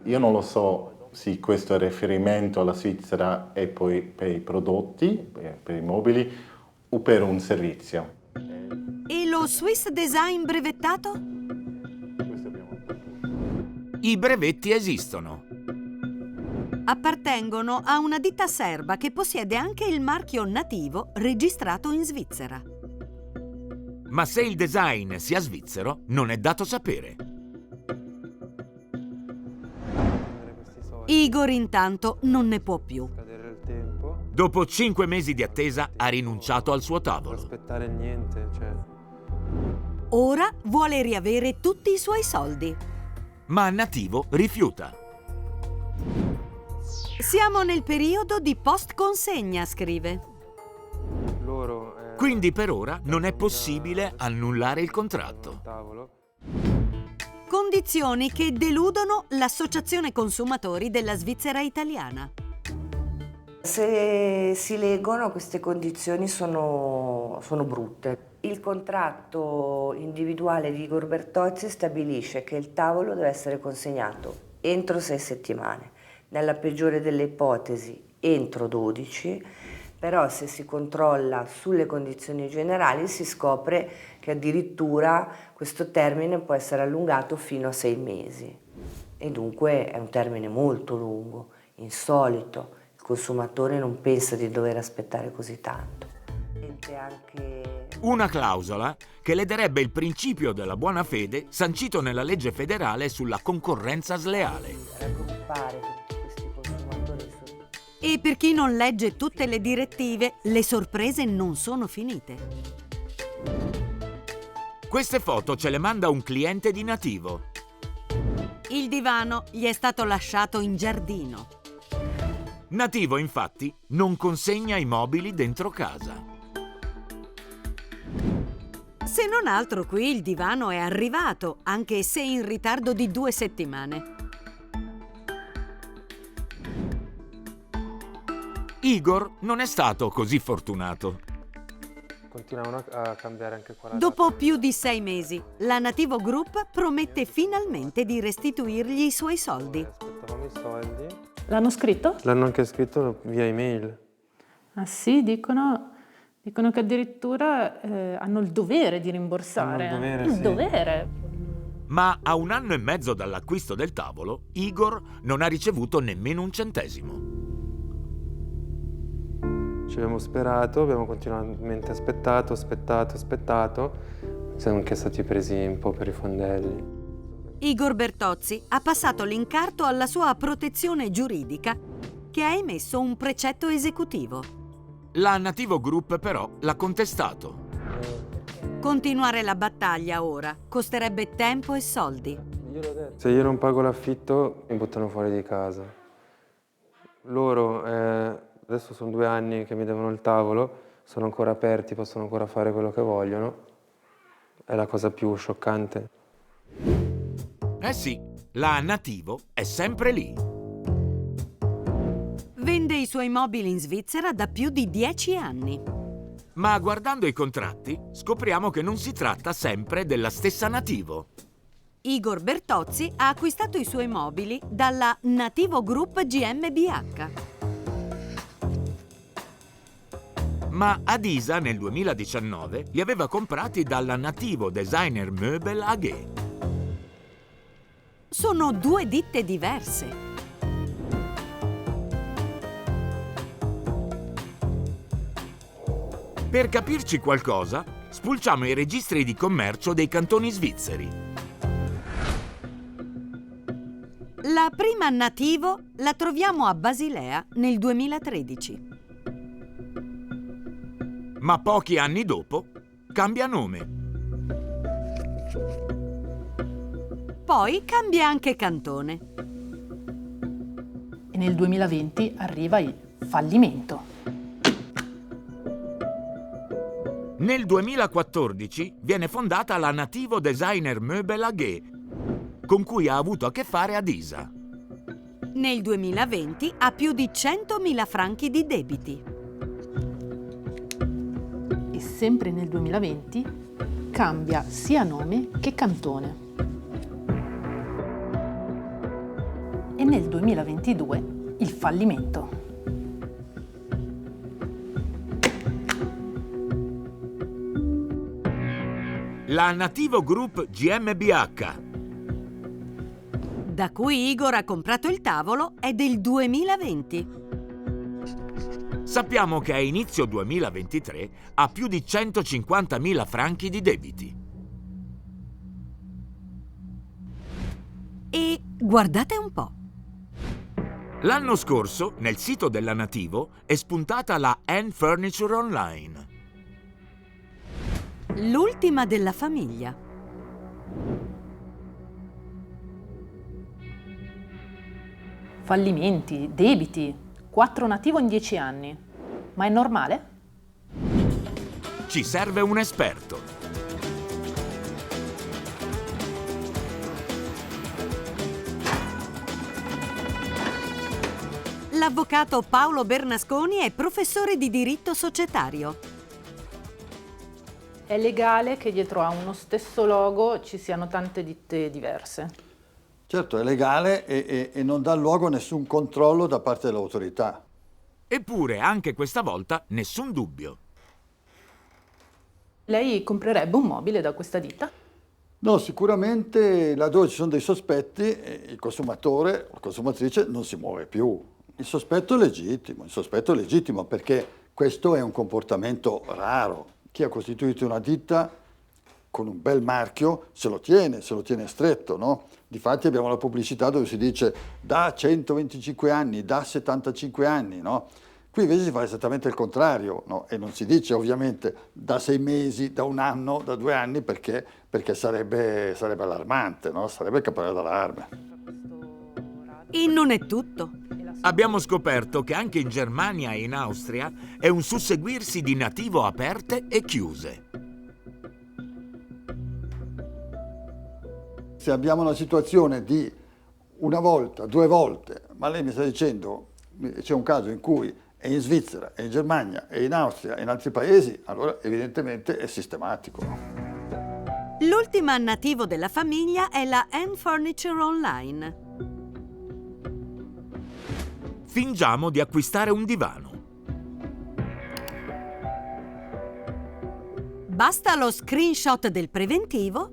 Io non lo so se questo è riferimento alla Svizzera e poi per i prodotti, per i mobili o per un servizio. E lo Swiss Design brevettato? I brevetti esistono. Appartengono a una ditta serba che possiede anche il marchio Nativo registrato in Svizzera. Ma se il design sia svizzero, non è dato sapere. Igor intanto non ne può più. Dopo 5 mesi di attesa ha rinunciato al suo tavolo. Non aspettare niente, cioè. Ora vuole riavere tutti i suoi soldi. Ma Nativo rifiuta. Siamo nel periodo di post-consegna, scrive. Quindi per ora non è possibile annullare il contratto. Condizioni che deludono l'Associazione Consumatori della Svizzera Italiana. Se si leggono, queste condizioni sono brutte. Il contratto individuale di Igor Bertozzi stabilisce che il tavolo deve essere consegnato entro 6 settimane, nella peggiore delle ipotesi entro 12, però se si controlla sulle condizioni generali si scopre che addirittura questo termine può essere allungato fino a 6 mesi e dunque è un termine molto lungo, insolito. Il consumatore non pensa di dover aspettare così tanto. Una clausola che lederebbe il principio della buona fede sancito nella legge federale sulla concorrenza sleale. E per chi non legge tutte le direttive, le sorprese non sono finite. Queste foto ce le manda un cliente di Nativo. Il divano gli è stato lasciato in giardino. Nativo, infatti, non consegna i mobili dentro casa. Se non altro qui il divano è arrivato, anche se in ritardo di 2 settimane. Igor non è stato così fortunato. Continuavano a cambiare anche qua. Dopo più di 6 mesi, la Nativo Group promette finalmente di restituirgli i suoi soldi. Aspettavamo i soldi. L'hanno scritto? L'hanno anche scritto via email. Ah sì, dicono che addirittura hanno il dovere di rimborsare. Hanno il dovere, il sì. dovere. Ma a 1 anno e mezzo dall'acquisto del tavolo, Igor non ha ricevuto nemmeno un centesimo. Ci abbiamo sperato, abbiamo continuamente aspettato. Siamo anche stati presi un po' per i fondelli. Igor Bertozzi ha passato l'incarto alla sua protezione giuridica, che ha emesso un precetto esecutivo. La Nativo Group però l'ha contestato. Continuare la battaglia ora costerebbe tempo e soldi. Se io non pago l'affitto mi buttano fuori di casa. Loro adesso sono 2 anni che mi devono il tavolo, sono ancora aperti, possono ancora fare quello che vogliono. È la cosa più scioccante. Eh sì, la Nativo è sempre lì. Vende i suoi mobili in Svizzera da più di 10 anni. Ma guardando i contratti scopriamo che non si tratta sempre della stessa Nativo. Igor Bertozzi ha acquistato i suoi mobili dalla Nativo Group GmbH. Ma Adisa nel 2019 li aveva comprati dalla Nativo Designer Möbel AG. Sono 2 ditte diverse. Per capirci qualcosa, spulciamo i registri di commercio dei cantoni svizzeri. La prima Nativo la troviamo a Basilea nel 2013. Ma pochi anni dopo cambia nome. Poi cambia anche cantone. E nel 2020 arriva il fallimento. Nel 2014 viene fondata la Nativo Designer Möbel AG, con cui ha avuto a che fare ad Isa. Nel 2020 ha più di 100.000 franchi di debiti. E sempre nel 2020 cambia sia nome che cantone. E nel 2022 il fallimento. La Nativo Group GmbH, Da cui Igor ha comprato il tavolo, è del 2020. sappiamo che a inizio 2023 ha più di 150.000 franchi di debiti. E guardate un po'. L'anno scorso, nel sito della Nativo, è spuntata la N Furniture Online. L'ultima della famiglia. Fallimenti, debiti, 4 Nativo in 10 anni. Ma è normale? Ci serve un esperto. L'avvocato Paolo Bernasconi è professore di diritto societario. È legale che dietro a uno stesso logo ci siano tante ditte diverse? Certo, è legale e non dà luogo a nessun controllo da parte dell'autorità. Eppure, anche questa volta, nessun dubbio. Lei comprerebbe un mobile da questa ditta? No, sicuramente laddove ci sono dei sospetti, il consumatore o la consumatrice non si muove più. Il sospetto è legittimo perché questo è un comportamento raro. Chi ha costituito una ditta con un bel marchio se lo tiene stretto, no? Difatti abbiamo la pubblicità dove si dice da 125 anni, da 75 anni, no? Qui invece si fa esattamente il contrario, no? E non si dice ovviamente da 6 mesi, da 1 anno, da 2 anni perché sarebbe allarmante, no? Sarebbe il campanello d'allarme. E non è tutto. Abbiamo scoperto che anche in Germania e in Austria è un susseguirsi di Nativo aperte e chiuse. Se abbiamo una situazione di una volta, 2 volte, ma lei mi sta dicendo c'è un caso in cui è in Svizzera, è in Germania, è in Austria, è in altri paesi, allora evidentemente è sistematico. L'ultima Nativo della famiglia è la N Furniture Online. Fingiamo di acquistare un divano. Basta lo screenshot del preventivo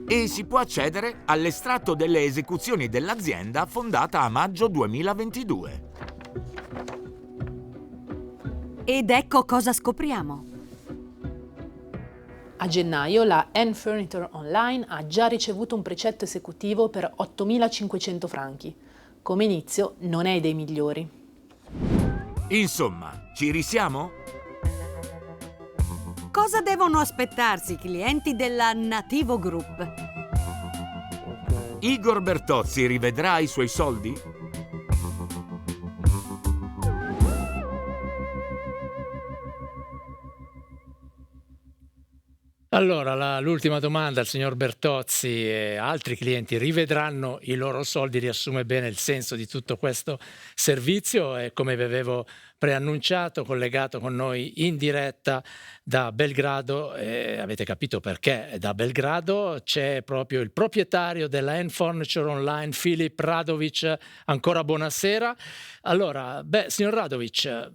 E si può accedere all'estratto delle esecuzioni dell'azienda fondata a maggio 2022. ed ecco cosa scopriamo. A gennaio la N Furniture Online ha già ricevuto un precetto esecutivo per 8.500 franchi. Come inizio non è dei migliori. Insomma, ci risiamo? Cosa devono aspettarsi i clienti della Nativo Group? Igor Bertozzi rivedrà i suoi soldi? Allora, l'ultima domanda al signor Bertozzi: altri clienti rivedranno i loro soldi? Riassume bene il senso di tutto questo servizio e, come vi avevo preannunciato, collegato con noi in diretta da Belgrado, avete capito perché da Belgrado c'è proprio il proprietario della N Furniture Online, Filip Radovic. Ancora buonasera. Allora, signor Radovic,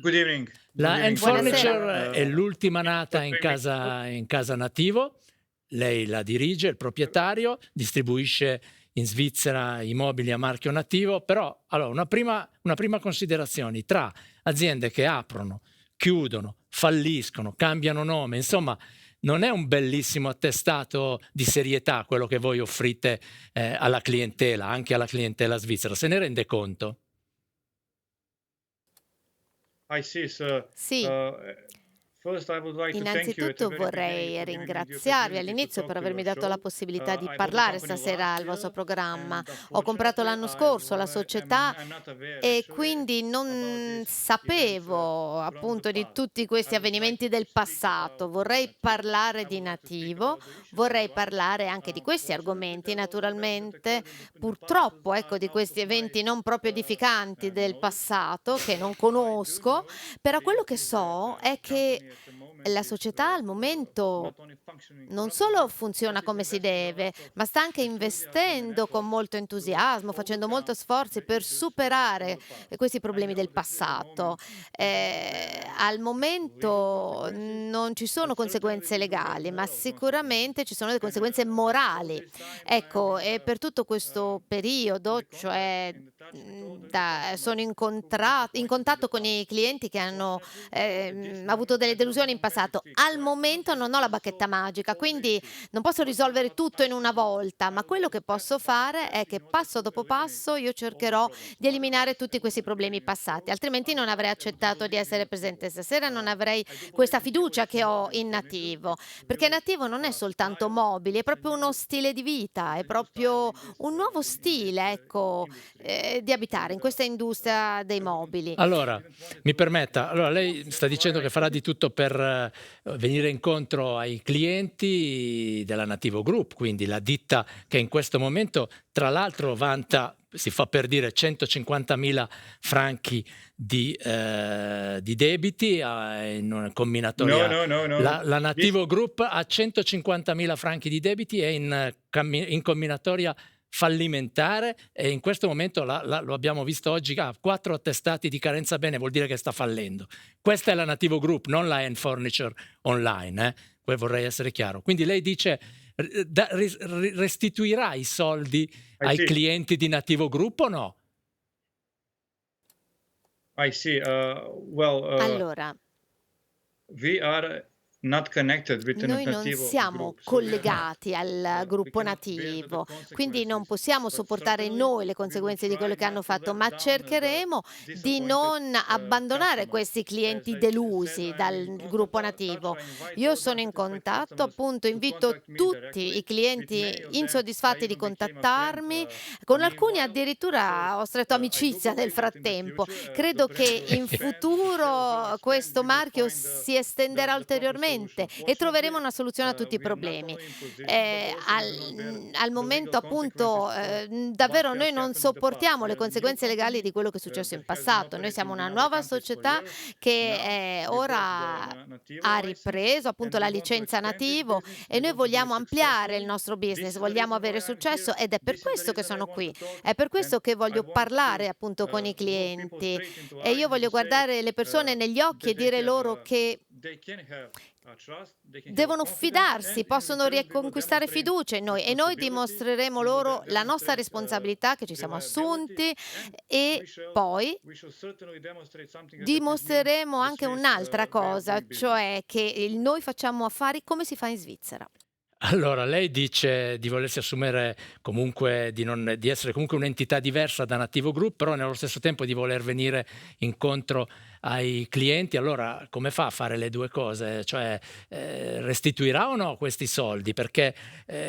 Good evening. la N Furniture Buonasera. è l'ultima nata in casa Nativo, lei la dirige, il proprietario, distribuisce in Svizzera i mobili a marchio Nativo, però allora, una prima considerazione: tra aziende che aprono, chiudono, falliscono, cambiano nome, insomma non è un bellissimo attestato di serietà quello che voi offrite alla clientela, anche alla clientela svizzera, se ne rende conto? Sì. Innanzitutto vorrei ringraziarvi all'inizio per avermi dato la possibilità di parlare stasera al vostro programma. Ho comprato l'anno scorso la società e quindi non sapevo appunto di tutti questi avvenimenti del passato. Vorrei parlare di Nativo, vorrei parlare anche di questi argomenti, naturalmente, purtroppo, ecco, di questi eventi non proprio edificanti del passato che non conosco, però quello che so è che la società al momento non solo funziona come si deve, ma sta anche investendo con molto entusiasmo, facendo molti sforzi per superare questi problemi del passato. Al momento non ci sono conseguenze legali, ma sicuramente ci sono delle conseguenze morali. Ecco, e per tutto questo periodo, cioè sono in contatto con i clienti che hanno avuto delle delusioni in passato. Al momento non ho la bacchetta magica, quindi non posso risolvere tutto in una volta, ma quello che posso fare è che passo dopo passo io cercherò di eliminare tutti questi problemi passati, altrimenti non avrei accettato di essere presente stasera, non avrei questa fiducia che ho in Nativo, perché Nativo non è soltanto mobili, è proprio uno stile di vita, è proprio un nuovo stile, ecco, di abitare in questa industria dei mobili. Allora, mi permetta, allora lei sta dicendo che farà di tutto per venire incontro ai clienti della Nativo Group, quindi la ditta che in questo momento, tra l'altro, vanta, si fa per dire, 150.000 franchi di debiti in una combinatoria. No. La Nativo Group ha 150.000 franchi di debiti e in combinatoria fallimentare, e in questo momento lo abbiamo visto oggi, ha 4 attestati di carenza bene, vuol dire che sta fallendo. Questa è la Nativo Group, non la N Furniture Online, poi vorrei essere chiaro. Quindi lei dice restituirà i soldi ai clienti di Nativo Group o no? Allora, noi non siamo collegati al gruppo Nativo, quindi non possiamo sopportare noi le conseguenze di quello che hanno fatto, ma cercheremo di non abbandonare questi clienti delusi dal gruppo Nativo. Io sono in contatto, appunto, invito tutti i clienti insoddisfatti di contattarmi, con alcuni addirittura ho stretto amicizia nel frattempo. Credo che in futuro questo marchio si estenderà ulteriormente e troveremo una soluzione a tutti i problemi. Al momento, appunto, davvero noi non sopportiamo le conseguenze legali di quello che è successo in passato. Noi siamo una nuova società che ora ha ripreso appunto la licenza Nativo e noi vogliamo ampliare il nostro business, vogliamo avere successo, ed è per questo che sono qui, è per questo che voglio parlare appunto con i clienti e io voglio guardare le persone negli occhi e dire loro che devono fidarsi, possono riconquistare fiducia in noi e noi dimostreremo loro la nostra responsabilità che ci siamo assunti e poi dimostreremo anche un'altra cosa, cioè che noi facciamo affari come si fa in Svizzera. Allora, lei dice di volersi assumere comunque, di essere comunque un'entità diversa da Nativo Group, però nello stesso tempo di voler venire incontro ai clienti. Allora, come fa a fare le due cose? Cioè, restituirà o no questi soldi? Perché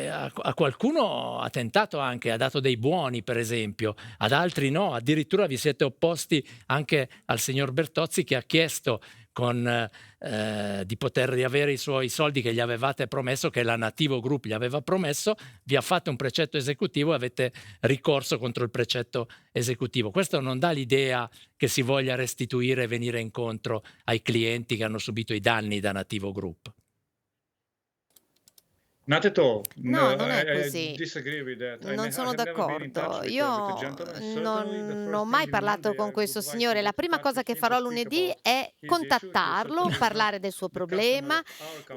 a qualcuno ha tentato anche, ha dato dei buoni, per esempio, ad altri no. Addirittura vi siete opposti anche al signor Bertozzi, che ha chiesto di poter riavere i suoi soldi che gli avevate promesso, che la Nativo Group gli aveva promesso, vi ha fatto un precetto esecutivo e avete ricorso contro il precetto esecutivo. Questo non dà l'idea che si voglia restituire e venire incontro ai clienti che hanno subito i danni da Nativo Group. Not at all. No, non è così. I disagree with that. Non sono d'accordo. Io non ho mai parlato con questo signore. La prima cosa che farò lunedì è contattarlo, parlare del suo problema.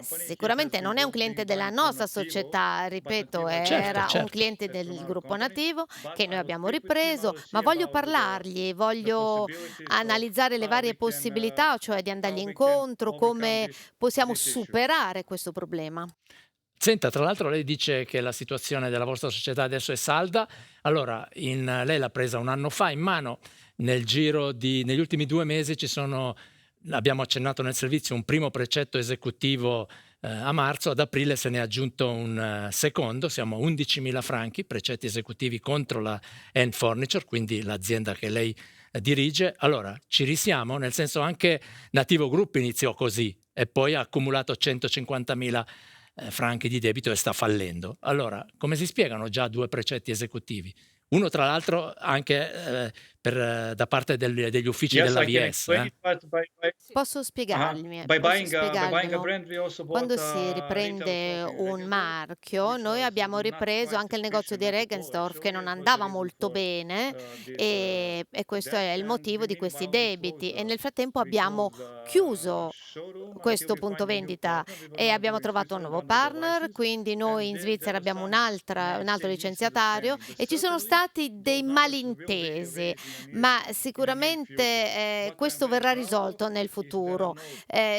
Sicuramente non è un cliente della nostra società, ripeto, era un cliente del gruppo Nativo che noi abbiamo ripreso, ma voglio parlargli, voglio analizzare le varie possibilità, cioè di andargli incontro, come possiamo superare questo problema. Senta, tra l'altro lei dice che la situazione della vostra società adesso è salda. Allora, lei l'ha presa un anno fa in mano, negli ultimi 2 mesi ci sono abbiamo accennato nel servizio un primo precetto esecutivo a marzo, ad aprile se ne è aggiunto un secondo, siamo a 11.000 franchi, precetti esecutivi contro la End Furniture, quindi l'azienda che lei dirige. Allora, ci risiamo, nel senso anche Nativo Group iniziò così e poi ha accumulato 150.000 franchi di debito e sta fallendo. Allora, come si spiegano già 2 precetti esecutivi? Uno tra l'altro anche da parte degli uffici dell'AVS. Posso spiegarmi? Quando si riprende un marchio, noi abbiamo ripreso anche il negozio di Regensdorf che non andava molto bene e questo è il motivo di questi debiti. E nel frattempo abbiamo chiuso questo punto vendita e abbiamo trovato un nuovo partner, quindi noi in Svizzera abbiamo un altro licenziatario e ci sono stati dei malintesi, ma sicuramente questo verrà risolto nel futuro.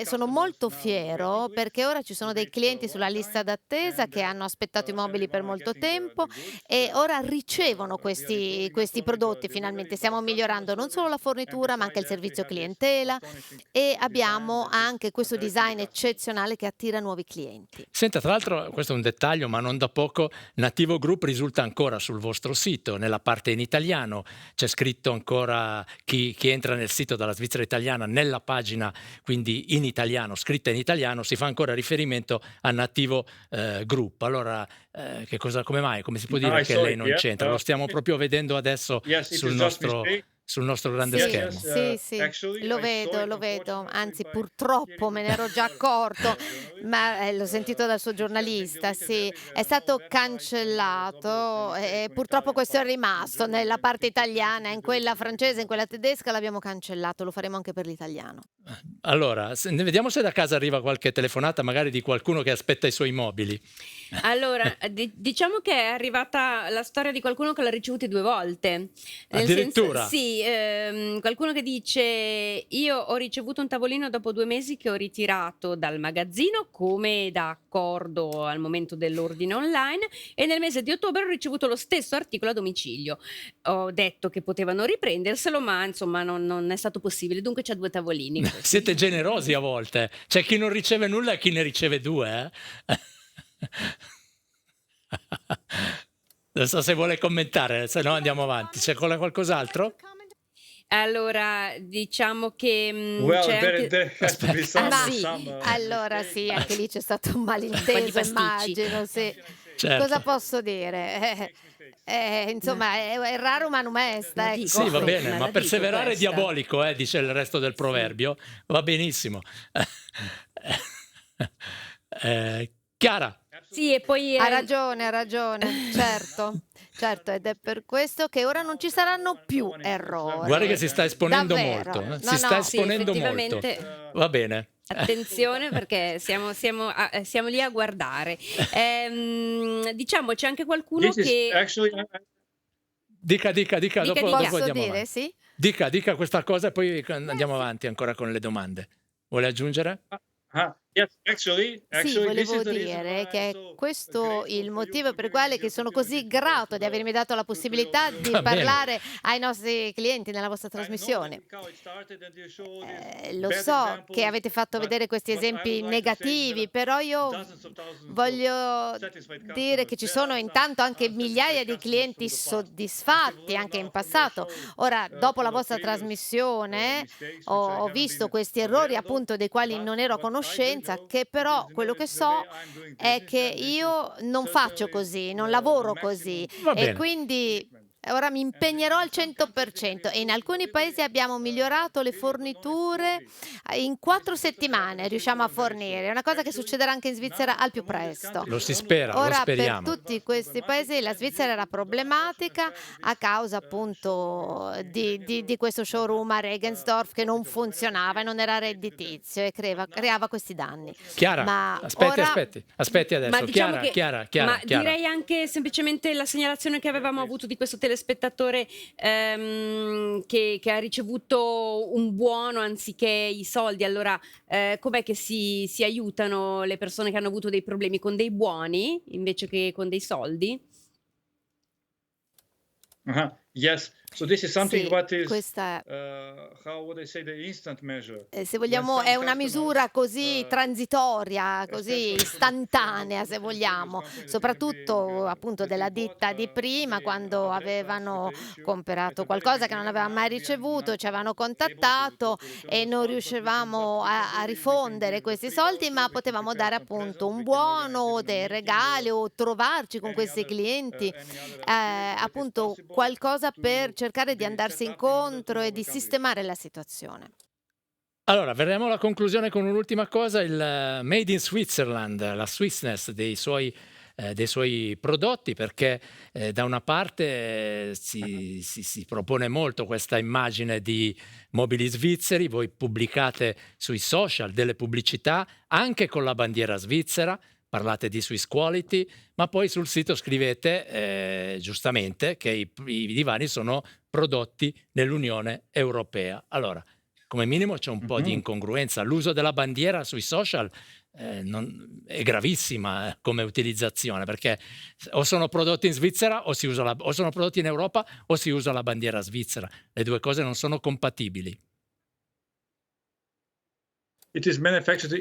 Sono molto fiero perché ora ci sono dei clienti sulla lista d'attesa che hanno aspettato i mobili per molto tempo e ora ricevono questi prodotti finalmente. Stiamo migliorando non solo la fornitura ma anche il servizio clientela e abbiamo anche questo design eccezionale che attira nuovi clienti. Senta, tra l'altro questo è un dettaglio ma non da poco, Nativo Group risulta ancora sul vostro sito, nella parte in italiano, c'è scritto ancora chi entra nel sito dalla Svizzera italiana, nella pagina quindi in italiano, scritta in italiano, si fa ancora riferimento a Nativo Group. Allora, come mai? Come si può dire che lei non c'entra? Lo stiamo proprio vedendo adesso sul nostro grande schermo. Sì, lo vedo, anzi purtroppo me ne ero già accorto, ma l'ho sentito dal suo giornalista, sì, è stato cancellato e purtroppo questo è rimasto nella parte italiana, in quella francese, in quella tedesca l'abbiamo cancellato, lo faremo anche per l'italiano. Allora, vediamo se da casa arriva qualche telefonata magari di qualcuno che aspetta i suoi mobili. Allora, diciamo che è arrivata la storia di qualcuno che l'ha ricevuti 2 volte. Addirittura? Sì, qualcuno che dice: io ho ricevuto un tavolino dopo 2 mesi che ho ritirato dal magazzino come da accordo al momento dell'ordine online e nel mese di ottobre ho ricevuto lo stesso articolo a domicilio. Ho detto che potevano riprenderselo, ma insomma non è stato possibile, dunque c'è 2 tavolini. Siete generosi a volte, c'è chi non riceve nulla e chi ne riceve 2, Non so se vuole commentare, se no andiamo avanti. C'è qualcos'altro? Allora, diciamo che allora sì, anche lì c'è stato un malinteso, immagino, sì. Certo. Cosa posso dire? Insomma, è raro ma non est, ecco. Sì, va bene, ma perseverare è diabolico, dice il resto del proverbio. Va benissimo. Chiara. Sì, e poi ha ragione, certo, ed è per questo che ora non ci saranno più errori. Guarda che si sta esponendo Davvero. molto, si sta esponendo molto. Va bene. Attenzione perché siamo lì a guardare. Diciamo c'è anche qualcuno che... Dica, dopo posso andiamo dire, avanti. sì? Dica questa cosa e poi andiamo avanti ancora con le domande. Vuole aggiungere? Sì, volevo dire che è questo il motivo per il quale che sono così grato di avermi dato la possibilità di parlare ai nostri clienti nella vostra trasmissione. Lo so che avete fatto vedere questi esempi negativi, però io voglio dire che ci sono intanto anche migliaia di clienti soddisfatti anche in passato. Ora, dopo la vostra trasmissione, ho visto questi errori appunto dei quali non ero a conoscenza, che però quello che so è che io non faccio così, non lavoro così e quindi ora mi impegnerò al 100% e in alcuni paesi abbiamo migliorato le forniture, in 4 settimane riusciamo a fornire, è una cosa che succederà anche in Svizzera al più presto. Lo si spera, ora, lo speriamo. per tutti questi paesi la Svizzera era problematica a causa appunto di questo showroom a Regensdorf che non funzionava e non era redditizio e creava questi danni. Chiara, Ma aspetti adesso. Ma diciamo Chiara. Direi anche semplicemente la segnalazione che avevamo avuto di questo telespettatore che ha ricevuto un buono anziché i soldi. Allora, com'è che si aiutano le persone che hanno avuto dei problemi con dei buoni invece che con dei soldi? So this is something Sì, what is, questa how would I say, the instant measure. se When vogliamo some è una customers, misura così transitoria, così especially from the istantanea se previous vogliamo, companies being soprattutto appunto that we della bought, ditta di prima they quando addressed avevano the issue at comprato a very qualcosa che non beginning. avevano mai Now we are ricevuto, not ci avevano able to contattato return e the non funds, but riuscivamo what we can a do is we can rifondere give questi free soldi, voucher, ma we can potevamo prepare dare some appunto present, un we can organize buono, even a dei meeting regali or o trovarci con any questi other clienti, any other activity. If it is appunto possible qualcosa per to cercare di be andarsi set up in order to incontro e di overcome the issue. sistemare la situazione. Allora, verremo alla conclusione con un'ultima cosa, il Made in Switzerland, la Swissness dei suoi prodotti, perché da una parte si propone molto questa immagine di mobili svizzeri, voi pubblicate sui social delle pubblicità anche con la bandiera svizzera, parlate di Swiss Quality, ma poi sul sito scrivete giustamente che i divani sono prodotti nell'Unione Europea. Allora, come minimo c'è un po' di incongruenza. L'uso della bandiera sui social è gravissima come utilizzazione, perché o sono prodotti in Svizzera o sono prodotti in Europa o si usa la bandiera svizzera. Le due cose non sono compatibili. It is manufactured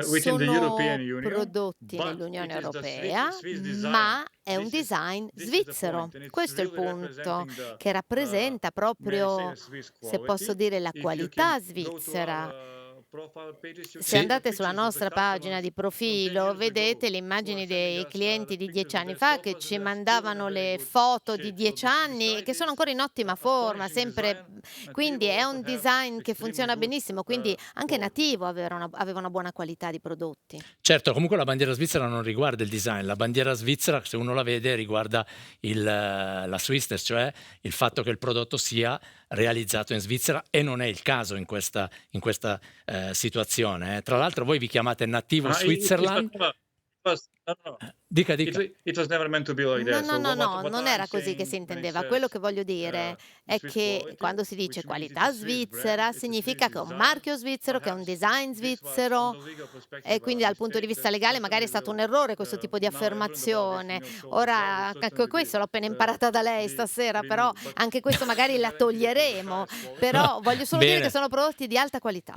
within the European Sono Union, prodotti but nell'Unione it is the Europea, Swiss design. ma è un This is design this is the svizzero. point, and it's Questo è il really punto, representing the che rappresenta may I say proprio, the Swiss se posso quality. dire, la If you qualità can go to svizzera. our profile pages, you Se can see the andate sulla pictures of the nostra pagina customers di from 10 profilo, years ago vedete le who are immagini sending dei us clienti the di pictures 10 of anni their fa che sofas, ci and they are still in a mandavano very le good foto di shape. So 10 this anni che sono ancora in ottima forma, astonishing sempre. design. Quindi Nativo è also un have design che extremely funziona good benissimo, quindi anche quality. Nativo aveva una buona qualità di prodotti. Certo, comunque la bandiera svizzera non riguarda il design, la bandiera svizzera, se uno la vede, riguarda la Swissness, cioè il fatto che il prodotto sia realizzato in Svizzera, e non è il caso in questa situazione. Tra l'altro voi vi chiamate Nativo Switzerland. Dica. It was never meant to be like No, that. no, So no, no, what non I'm era così che saying si when it intendeva. Quello says che voglio dire è Swiss che quality, quando si dice which means qualità it's a Swiss svizzera, brand, it's a significa Swiss che è un design, marchio svizzero, che è un perhaps design this was svizzero, from the legal e perspective quindi a dal punto di mistake vista that legale magari è certainly stato un will errore questo tipo di now I learned about this in affermazione. your show as well, Ora, will anche certainly questo l'ho appena be imparata da lei stasera, però removed. But anche questo magari la guaranteed it is the toglieremo. highest quality. Però voglio solo dire Bene. che sono prodotti di alta qualità.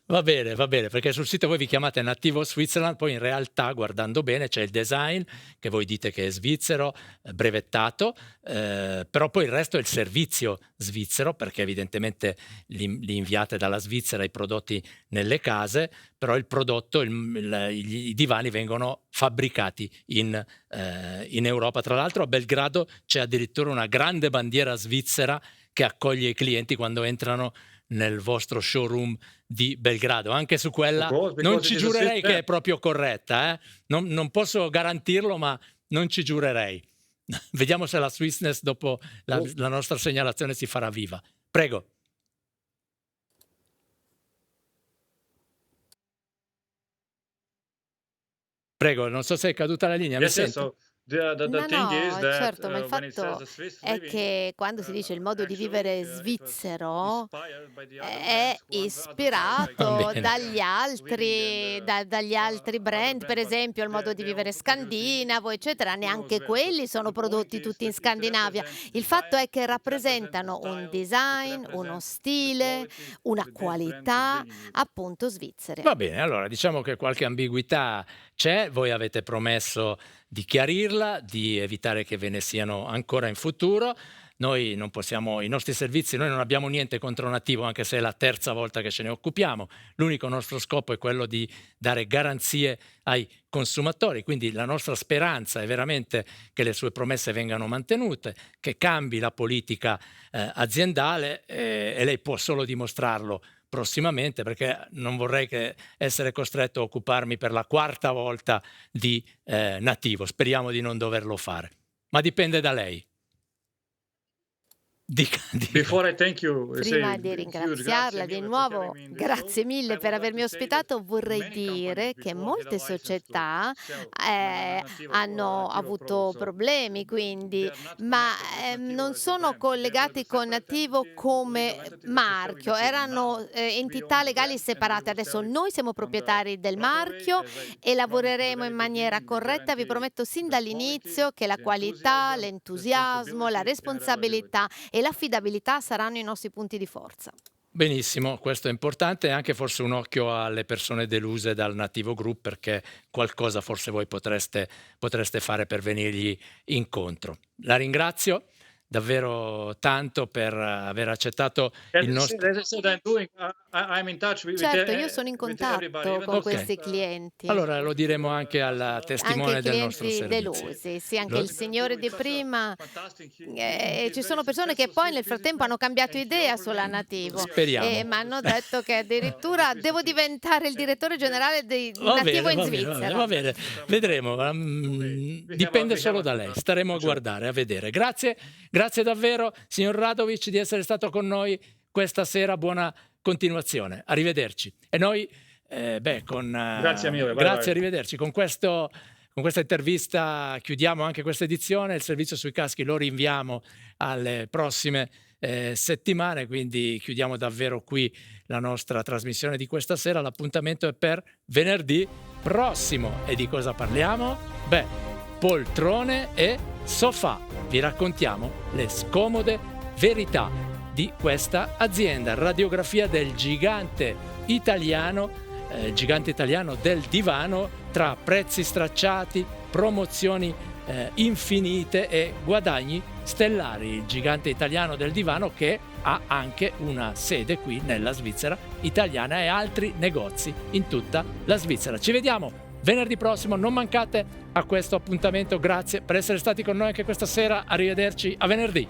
Va bene, perché sul sito voi vi chiamate Nativo Switzerland, poi in realtà, guardando bene, c'è il design che voi dite che è svizzero, brevettato, però poi il resto è il servizio svizzero, perché evidentemente li inviate dalla Svizzera i prodotti nelle case, però il prodotto, i divani vengono fabbricati in Europa. Tra l'altro a Belgrado c'è addirittura una grande bandiera svizzera che accoglie i clienti quando entrano nel vostro showroom di Belgrado. Anche su quella non ci giurerei che è proprio corretta. Non posso garantirlo, ma non ci giurerei. Vediamo se la Swissness dopo la nostra segnalazione si farà viva. Prego. Prego, non so se è caduta la linea, mi Yes, sente? so the No, thing is no, that certo, ma il when it says fatto a Swiss è living, che quando si dice il modo di vivere it was svizzero inspired by the other è brands who are ispirato Va bene. dagli altri brand, per esempio il modo di vivere scandinavo, eccetera. Neanche quelli sono prodotti tutti in Scandinavia. Il fatto è che rappresentano un design, uno stile, una qualità appunto svizzere. Va bene, allora diciamo che qualche ambiguità c'è, voi avete promesso di chiarirla, di evitare che ve ne siano ancora in futuro. Noi non possiamo, i nostri servizi, noi non abbiamo niente contro Nativo, anche se è la terza volta che ce ne occupiamo. L'unico nostro scopo è quello di dare garanzie ai consumatori, quindi la nostra speranza è veramente che le sue promesse vengano mantenute, che cambi la politica aziendale, e lei può solo dimostrarlo prossimamente, perché non vorrei essere costretto a occuparmi per la quarta volta di Nativo. Speriamo di non doverlo fare, ma dipende da lei. Before I thank you, Prima di ringraziarla di nuovo, grazie mille per avermi ospitato, vorrei dire che molte società hanno avuto problemi, quindi, ma non sono collegati con Nativo come marchio, erano entità legali separate. Adesso noi siamo proprietari del marchio e lavoreremo in maniera corretta. Vi prometto sin dall'inizio che la qualità, l'entusiasmo, la responsabilità e l'affidabilità saranno i nostri punti di forza. Benissimo, questo è importante, e anche forse un occhio alle persone deluse dal Nativo Group, perché qualcosa forse voi potreste fare per venirgli incontro. La ringrazio davvero tanto per aver accettato il nostro... Certo, io sono in contatto con questi clienti. Allora lo diremo anche alla testimone anche del nostro servizio. Delusi, sì, anche il signore di prima. Ci sono persone che poi nel frattempo hanno cambiato idea sulla Nativo. Speriamo. E mi hanno detto che addirittura devo diventare il direttore generale di Nativo in Svizzera. Va bene, vedremo. Dipende solo da lei. Staremo a guardare, a vedere. Grazie davvero, signor Radovic, di essere stato con noi questa sera. Buona continuazione. Arrivederci. E noi, Grazie mille. Grazie, arrivederci. Con questa intervista chiudiamo anche questa edizione. Il servizio sui caschi lo rinviamo alle prossime settimane, quindi chiudiamo davvero qui la nostra trasmissione di questa sera. L'appuntamento è per venerdì prossimo. E di cosa parliamo? Poltrone e sofà. Vi raccontiamo le scomode verità di questa azienda. Radiografia del gigante italiano del divano, tra prezzi stracciati, promozioni infinite e guadagni stellari. Il gigante italiano del divano, che ha anche una sede qui nella Svizzera italiana e altri negozi in tutta la Svizzera. Ci vediamo venerdì prossimo, non mancate a questo appuntamento. Grazie per essere stati con noi anche questa sera. Arrivederci, a venerdì.